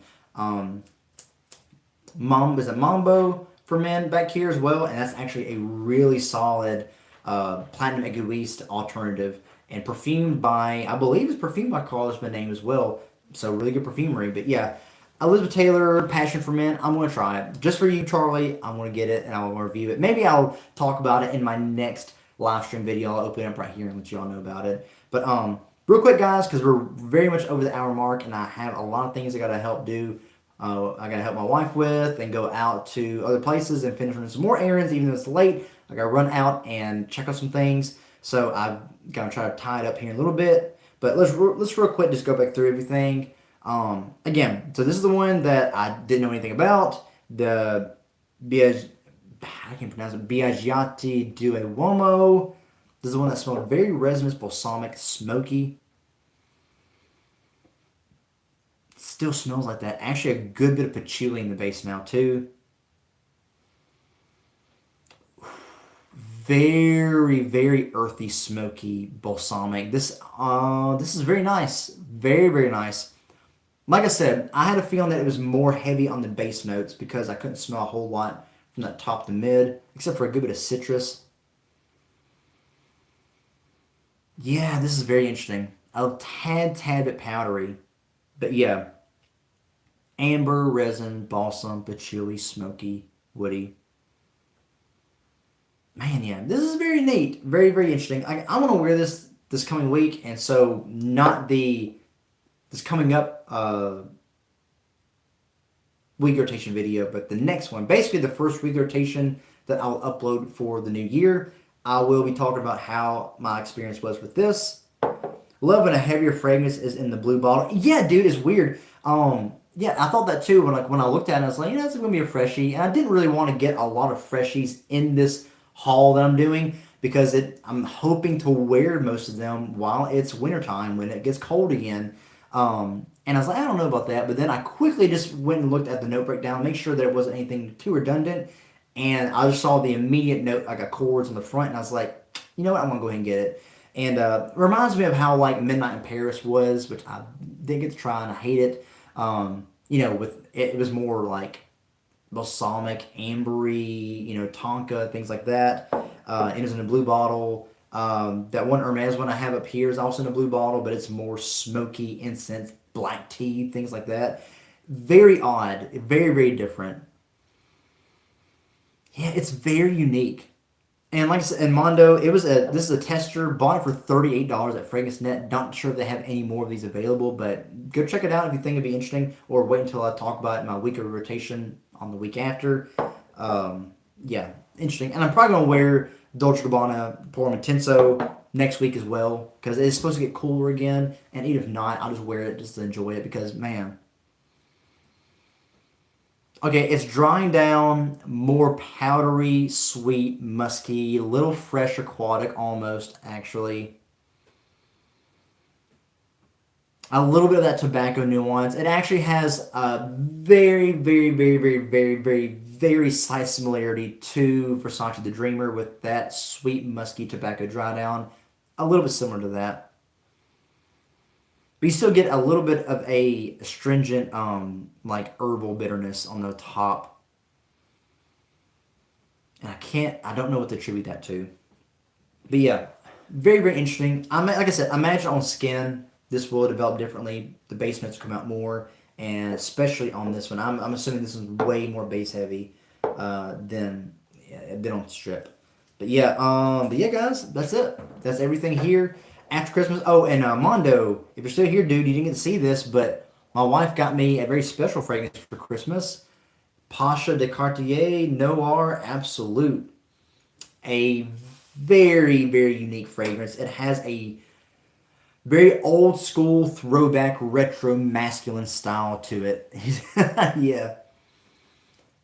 is it Mambo for Men back here as well, and that's actually a really solid Platinum Egoist alternative and perfumed by, I believe it's perfumed by Carlos Benet as well. So really good perfumery. But yeah, Elizabeth Taylor, Passion for Men, I'm going to try it. Just for you, Charlie, I'm going to get it and I'll review it. Maybe I'll talk about it in my next live stream video. I'll open it up right here and let you all know about it. But real quick, guys, because we're very much over the hour mark and I have a lot of things I got to help do. I got to help my wife with and go out to other places and finish running some more errands, even though it's late. I got to run out and check out some things. So I've got to try to tie it up here in a little bit. But let's real quick just go back through everything. Again, so this is the one that I didn't know anything about. The I can't pronounce it. Biaggiati Due Uomo. This is the one that smelled very resinous, balsamic, smoky. Still smells like that. Actually, a good bit of patchouli in the base now too. Very, very earthy, smoky, balsamic. This is very nice. Very, very nice. Like I said, I had a feeling that it was more heavy on the base notes because I couldn't smell a whole lot from that top to mid, except for a good bit of citrus. Yeah, this is very interesting. A tad bit powdery. But yeah, amber, resin, balsam, patchouli, smoky, woody. Man, yeah, this is very neat. Very, very interesting. I want to wear this coming week, and so not this coming up week rotation video, but the next one. Basically, the first week rotation that I'll upload for the new year. I will be talking about how my experience was with this. Love when a heavier fragrance is in the blue bottle. Yeah, dude, it's weird. Yeah, I thought that too when I looked at it. I was like, it's gonna be a freshie, and I didn't really want to get a lot of freshies in this haul that I'm doing because I'm hoping to wear most of them while it's wintertime when it gets cold again. And I was like, I don't know about that, but then I quickly just went and looked at the note breakdown, make sure there wasn't anything too redundant, and I just saw the immediate note, like Accords on the front, and I was like, you know what, I'm gonna go ahead and get it. And reminds me of how like Midnight in Paris was, which I didn't get to try and I hate it. With it was more like balsamic, ambery, tonka, things like that. It was in a blue bottle. That one Hermes one I have up here is also in a blue bottle, but it's more smoky, incense, black tea, things like that. Very odd, very, very different. Yeah, it's very unique. And like I said, in Mondo, this is a tester, bought it for $38 at FragranceNet. Not sure if they have any more of these available, but go check it out if you think it'd be interesting, or wait until I talk about it in my weekly rotation on the week after. Yeah, interesting. And I'm probably gonna wear Dolce & Gabbana Puro Intenso next week as well, because it's supposed to get cooler again. And even if not, I'll just wear it just to enjoy it, because man, Okay, it's drying down, more powdery, sweet, musky, a little fresh aquatic almost, actually. A little bit of that tobacco nuance. It actually has a very, very, very, very, very, very, very slight similarity to Versace the Dreamer with that sweet, musky tobacco dry down. A little bit similar to that. But you still get a little bit of a astringent, like herbal bitterness on the top. And I don't know what to attribute that to. But yeah, very, very interesting. Like I said, I imagine on skin, this will develop differently. The base notes come out more, and especially on this one, I'm assuming this is way more base heavy than than on strip. But yeah, guys, that's it. That's everything here after Christmas. Oh, and Mondo, if you're still here, dude, you didn't get to see this, but my wife got me a very special fragrance for Christmas. Pasha de Cartier Noir Absolute, a very, very unique fragrance. It has a very old school throwback retro masculine style to it. Yeah.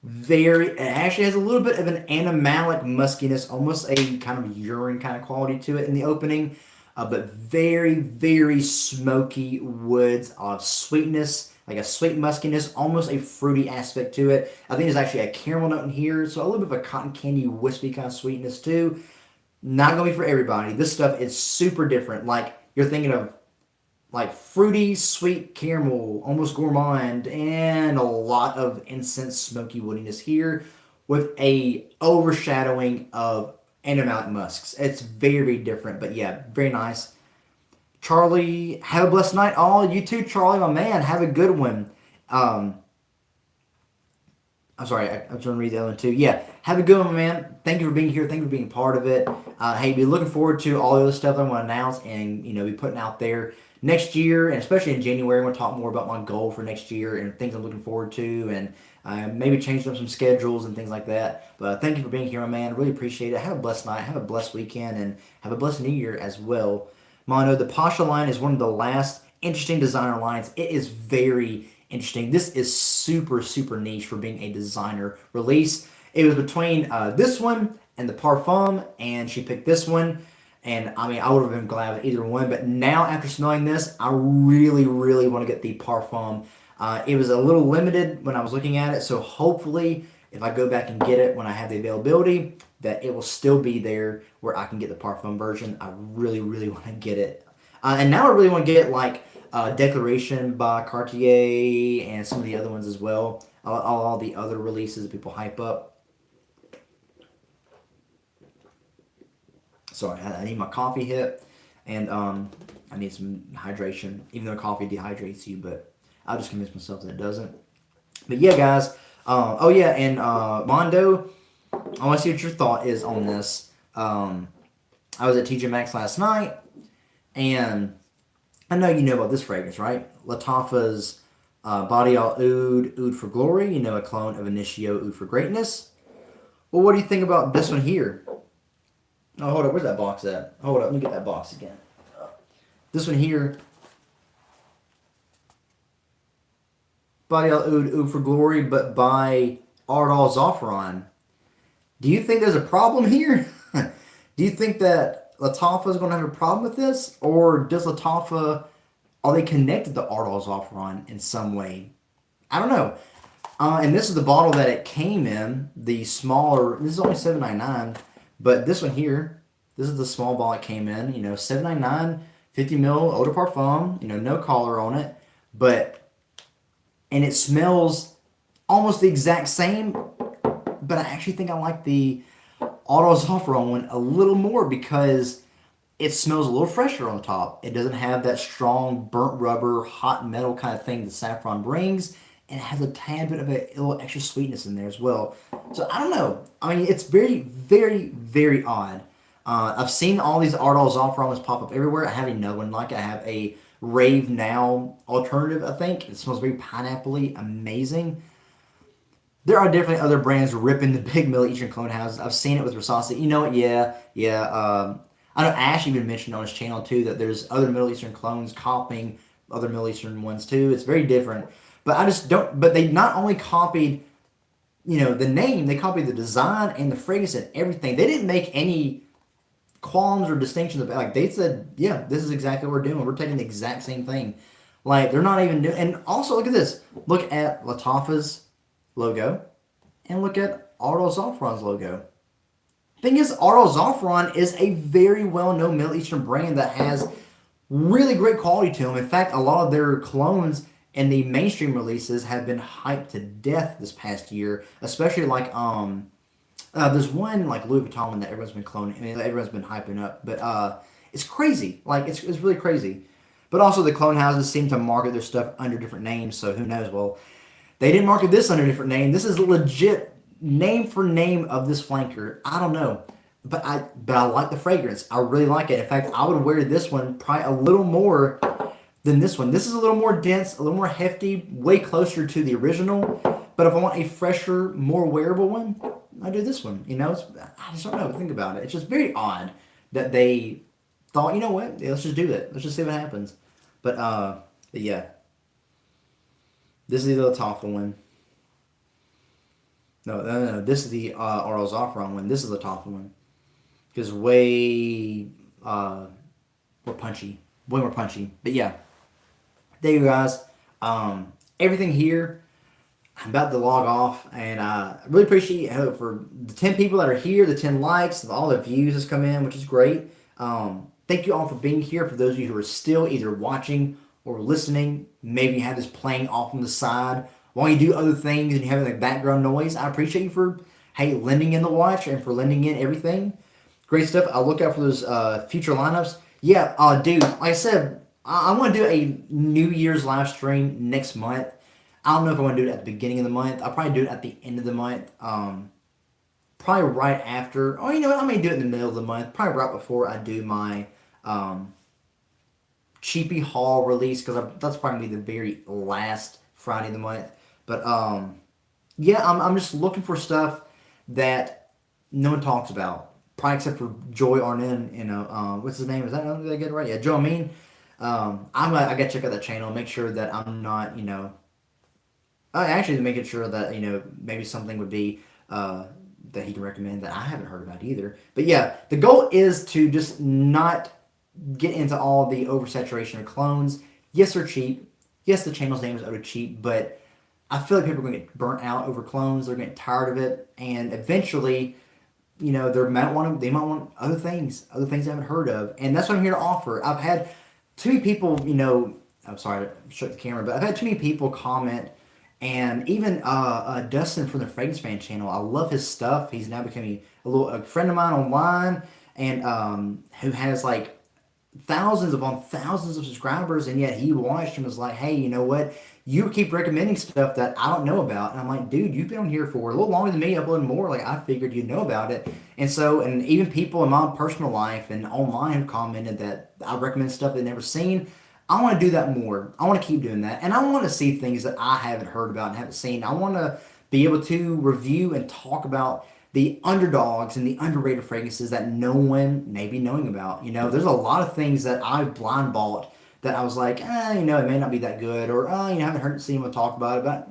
Very, it actually has a little bit of an animalic muskiness, almost a kind of urine kind of quality to it in the opening, but very, very smoky woods of sweetness, like a sweet muskiness, almost a fruity aspect to it. I think there's actually a caramel note in here, so a little bit of a cotton candy wispy kind of sweetness too. Not gonna be for everybody. This stuff is super different. Like you're thinking of like fruity, sweet caramel, almost gourmand, and a lot of incense smoky woodiness here with a overshadowing of animalic musks. It's very, very different, but yeah, very nice. Charlie, have a blessed night. All you too, Charlie, my man. Have a good one. Um, I'm sorry, I'm trying to read the other one too. Yeah, have a good one, man. Thank you for being here. Thank you for being part of it. Hey, be looking forward to all the other stuff I'm going to announce and be putting out there next year, and especially in January. I'm going to talk more about my goal for next year and things I'm looking forward to, and maybe changing up some schedules and things like that. But thank you for being here, my man. Really appreciate it. Have a blessed night. Have a blessed weekend, and have a blessed New Year as well. Mono, the Pasha line is one of the last interesting designer lines. It is very interesting. This is super, super niche for being a designer release. It was between this one and the Parfum, and she picked this one. And I mean, I would have been glad with either one. But now, after smelling this, I really, really want to get the Parfum. It was a little limited when I was looking at it, so hopefully, if I go back and get it when I have the availability, that it will still be there where I can get the Parfum version. I really, really want to get it. And now I really want to get like Declaration by Cartier and some of the other ones as well. All the other releases that people hype up. Sorry, I need my coffee hit, and I need some hydration. Even though coffee dehydrates you, but I'll just convince myself that it doesn't. But yeah, guys. Oh yeah, and Mondo, I want to see what your thought is on this. I was at TJ Maxx last night, and I know you know about this fragrance, right? Lattafa's Body All Oud for Glory. A clone of Initio Oud for Greatness. Well, what do you think about this one here? Oh, hold up. Where's that box at? Hold up. Let me get that box again. This one here. Body All Oud for Glory, but by Ardal Zafran. Do you think there's a problem here? Do you think that Lattafa is going to have a problem with this? Or does Lattafa, are they connected to Ardal Zafran in some way? I don't know. And this is the bottle that it came in, the smaller, this is only $7.99, but this one here, this is the small bottle it came in, $7.99, 50 ml eau de parfum, no collar on it, and it smells almost the exact same, but I actually think I like the Ardal Zafran one a little more because it smells a little fresher on the top. It doesn't have that strong burnt rubber, hot metal kind of thing that saffron brings. And it has a tad bit of a little extra sweetness in there as well. So I don't know. I mean, it's very, very, very odd. I've seen all these Ardal Zafran ones pop up everywhere. I have another one like I have a Rave Now alternative, I think. It smells very pineapple-y, amazing. There are definitely other brands ripping the big Middle Eastern clone houses. I've seen it with Rasasi. You know what? Yeah. I know Ash even mentioned on his channel too that there's other Middle Eastern clones copying other Middle Eastern ones too. It's very different. But I just don't. But they not only copied the name, they copied the design and the fragrance and everything. They didn't make any qualms or distinctions about, like, they said, yeah, this is exactly what we're doing. We're taking the exact same thing. Like, they're not even doing, and also look at this. Look at Lattafa's logo and look at Ardal Zafron's logo. Thing is, Ardal Zafron is a very well-known Middle Eastern brand that has really great quality to them. In fact, a lot of their colognes and the mainstream releases have been hyped to death this past year, especially like there's one like Louis Vuitton one that everyone's been cloning. I mean, everyone's been hyping up, but it's crazy. Like it's really crazy. But also the clone houses seem to market their stuff under different names, so who knows? Well, they didn't market this under a different name. This is legit name for name of this flanker. I don't know. But I like the fragrance. I really like it. In fact, I would wear this one probably a little more than this one. This is a little more dense, a little more hefty, way closer to the original. But if I want a fresher, more wearable one, I do this one. I just don't know. Think about it. It's just very odd that they thought, you know what? Yeah, let's just do it. Let's just see what happens. But yeah, this is the Lattafa one. No. This is the Ardal Zafron one. This is the Lattafa one. Because way more punchy. Way more punchy. But yeah. There you guys. Everything here. I'm about to log off. And I really appreciate for the 10 people that are here, the 10 likes, all the views that's come in, which is great. Thank you all for being here. For those of you who are still either watching or listening, maybe you have this playing off on the side while you do other things and you have like background noise. I appreciate you for, lending in the watch and for lending in everything. Great stuff. I'll look out for those future lineups. Yeah, dude, like I said, I want to do a New Year's live stream next month. I don't know if I want to do it at the beginning of the month. I'll probably do it at the end of the month. Probably right after. Or you know what? I may do it in the middle of the month. Probably right before I do my cheapy haul release, because that's probably going to be the very last Friday of the month. But yeah, I'm just looking for stuff that no one talks about. Probably except for Joy Arnin, what's his name? Is that did I get it right? Yeah, Joe Amin. I gotta check out that channel, make sure that I'm not, actually making sure that, maybe something would be that he can recommend that I haven't heard about either. But yeah, the goal is to just not get into all the oversaturation of clones. Yes, they're cheap. Yes, the channel's name is Oda Cheap, but I feel like people are going to get burnt out over clones. They're going to get tired of it, and eventually, they might want other things I haven't heard of, and that's what I'm here to offer. I've had too many people, I'm sorry to shut the camera, but I've had too many people comment, and even Dustin from the Fragrance Fan channel. I love his stuff. He's now becoming a friend of mine online, and who has like thousands upon thousands of subscribers, and yet he watched and was like, hey, you know what? You keep recommending stuff that I don't know about. And I'm like, dude, you've been on here for a little longer than me, uploading more. Like, I figured you'd know about it. And even people in my personal life and online have commented that I recommend stuff they've never seen. I want to do that more. I want to keep doing that. And I want to see things that I haven't heard about and haven't seen. I want to be able to review and talk about the underdogs and the underrated fragrances that no one may be knowing about. There's a lot of things that I've blind bought that I was like, it may not be that good, or I haven't seen anyone talk about it, but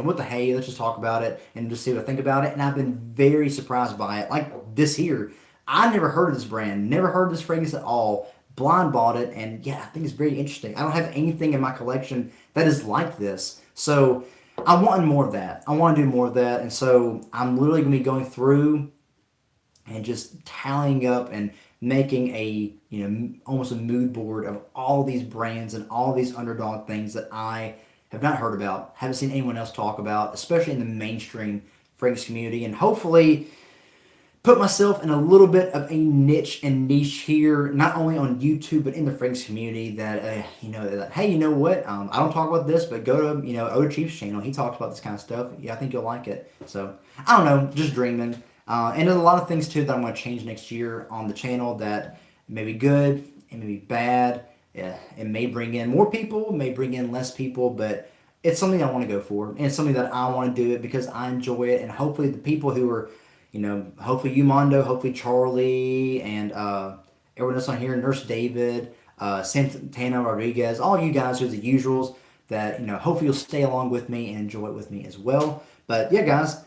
what the hey, let's just talk about it and just see what I think about it. And I've been very surprised by it. Like this here, I never heard of this brand, never heard of this fragrance at all. Blind bought it, and yeah, I think it's very interesting. I don't have anything in my collection that is like this, so I want more of that. I want to do more of that, and so I'm literally going to be going through and just tallying up and making almost a mood board of all these brands and all these underdog things that I have not heard about, haven't seen anyone else talk about, especially in the mainstream fragrance community, and hopefully put myself in a little bit of a niche here, not only on YouTube but in the fragrance community. That hey, you know what? I don't talk about this, but go to Oda Chief's channel. He talks about this kind of stuff. Yeah, I think you'll like it. So I don't know, just dreaming. And there's a lot of things too that I'm going to change next year on the channel that may be good, it may be bad. Yeah, it may bring in more people, it may bring in less people, but it's something I want to go for, and it's something that I want to do it because I enjoy it, and hopefully the people who are, hopefully you, Mondo, hopefully Charlie, and everyone else on here, Nurse David, Santana Rodriguez, all you guys who are the usuals, that, hopefully you'll stay along with me and enjoy it with me as well. But yeah, guys,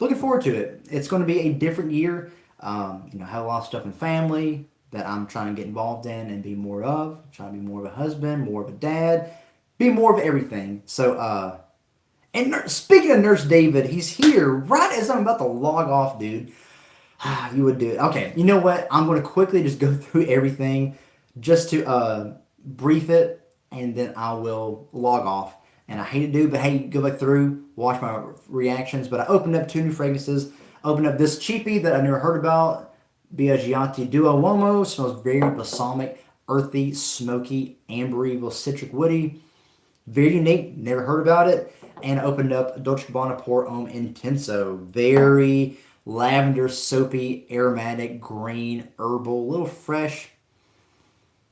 looking forward to it. It's going to be a different year. Have a lot of stuff in family that I'm trying to get involved in and be more of. Trying to be more of a husband, more of a dad, be more of everything. So, and speaking of Nurse David, he's here right as I'm about to log off, dude. You would do it. Okay, you know what? I'm going to quickly just go through everything just to brief it, and then I will log off. And I hate to do, but hey, go back through, watch my reactions. But I opened up 2 new fragrances. Opened up this cheapie that I never heard about, Biaggiati Duo Uomo. Smells very balsamic, earthy, smoky, ambery, little citric woody. Very unique, never heard about it. And I opened up Dolce & Gabbana Pour Homme Intenso. Very lavender, soapy, aromatic, green, herbal, a little fresh,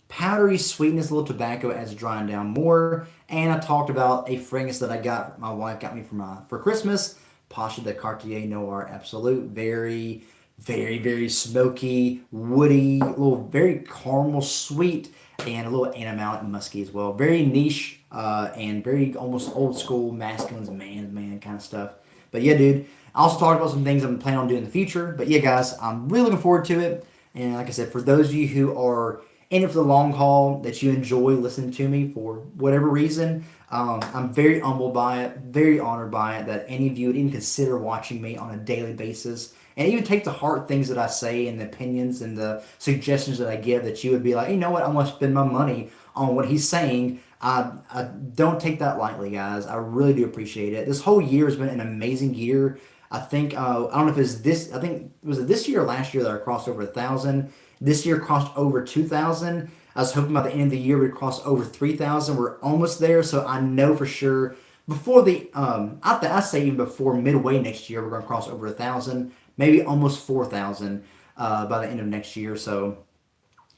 powdery sweetness, a little tobacco as it's drying down more. And I talked about a fragrance that my wife got me for Christmas, Pacha de Cartier Noir Absolute. Very, very, very smoky, woody, a little very caramel sweet, and a little animalic and musky as well. Very niche and very almost old school masculine's man kind of stuff. But yeah, dude. I also talked about some things I'm planning on doing in the future. But yeah, guys, I'm really looking forward to it. And like I said, for those of you who are in it for the long haul, that you enjoy listening to me for whatever reason, I'm very humbled by it, very honored by it that any of you would even consider watching me on a daily basis and even take to heart things that I say and the opinions and the suggestions that I give, that you would be like, you know what, I'm going to spend my money on what he's saying. I don't take that lightly, guys. I really do appreciate it. This whole year has been an amazing year. I think I don't know if it's this. I think was it this year or last year that I crossed over 1,000. This year crossed over 2,000. I was hoping by the end of the year we'd cross over 3,000. We're almost there, so I know for sure before I say even before midway next year we're going to cross over 1,000, maybe almost 4,000 by the end of next year. So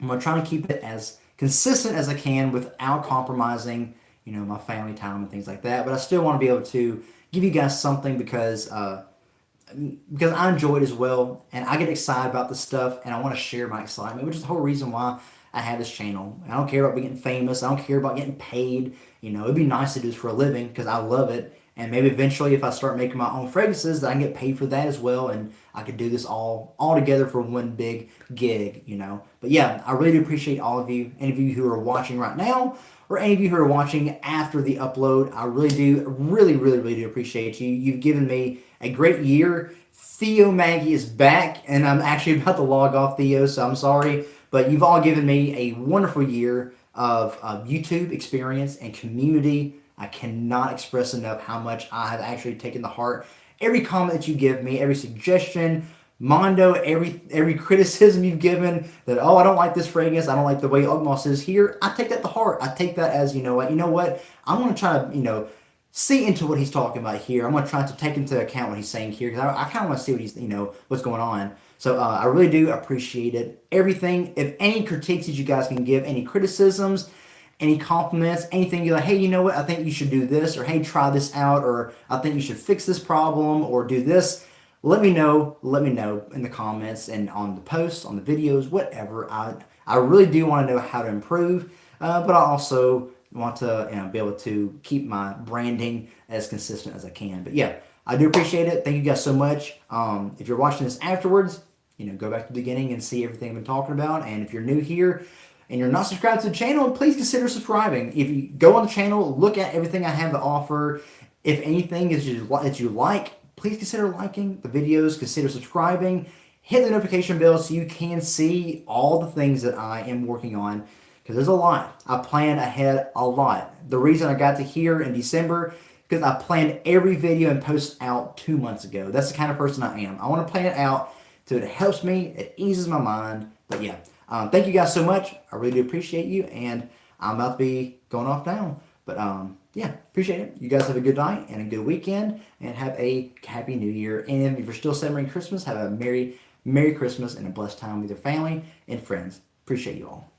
I'm going to try to keep it as consistent as I can without compromising, my family time and things like that. But I still want to be able to give you guys something because I enjoy it as well, and I get excited about this stuff, and I want to share my excitement, which is the whole reason why I have this channel. I don't care about getting famous. I don't care about getting paid. It'd be nice to do this for a living because I love it, and maybe eventually if I start making my own fragrances, that I can get paid for that as well, and I could do this all together for one big gig, But yeah, I really do appreciate all of you, any of you who are watching right now, or any of you who are watching after the upload. I really do, really, really, really do appreciate you. You've given me a great year. Theo Maggie is back, and I'm actually about to log off, Theo, so I'm sorry. But you've all given me a wonderful year of YouTube experience and community. I cannot express enough how much I have actually taken to heart every comment that you give me, every suggestion, Mondo, every criticism you've given that, I don't like this fragrance, I don't like the way Oak Moss is here. I take that to heart. I take that as, you know what, I'm going to try to, see into what he's talking about here. I'm going to try to take into account what he's saying here because I kind of want to see what he's, what's going on. So I really do appreciate it. Everything, if any critiques that you guys can give, any criticisms, any compliments, anything you're like, hey, you know what, I think you should do this, or hey, try this out, or I think you should fix this problem, or do this. Let me know in the comments and on the posts, on the videos, whatever. I really do want to know how to improve, but I also want to be able to keep my branding as consistent as I can. But yeah, I do appreciate it. Thank you guys so much. If you're watching this afterwards, go back to the beginning and see everything I've been talking about. And if you're new here and you're not subscribed to the channel, please consider subscribing. If you go on the channel, look at everything I have to offer. If anything is that you like, please consider liking the videos, consider subscribing, hit the notification bell so you can see all the things that I am working on, because there's a lot. I plan ahead a lot. The reason I got to here in December, because I planned every video and post out 2 months ago. That's the kind of person I am. I want to plan it out so it helps me, it eases my mind. But yeah, thank you guys so much. I really do appreciate you, and I'm about to be going off now. But yeah, appreciate it. You guys have a good night and a good weekend, and have a happy new year. And if you're still celebrating Christmas, have a Merry Christmas and a blessed time with your family and friends. Appreciate you all.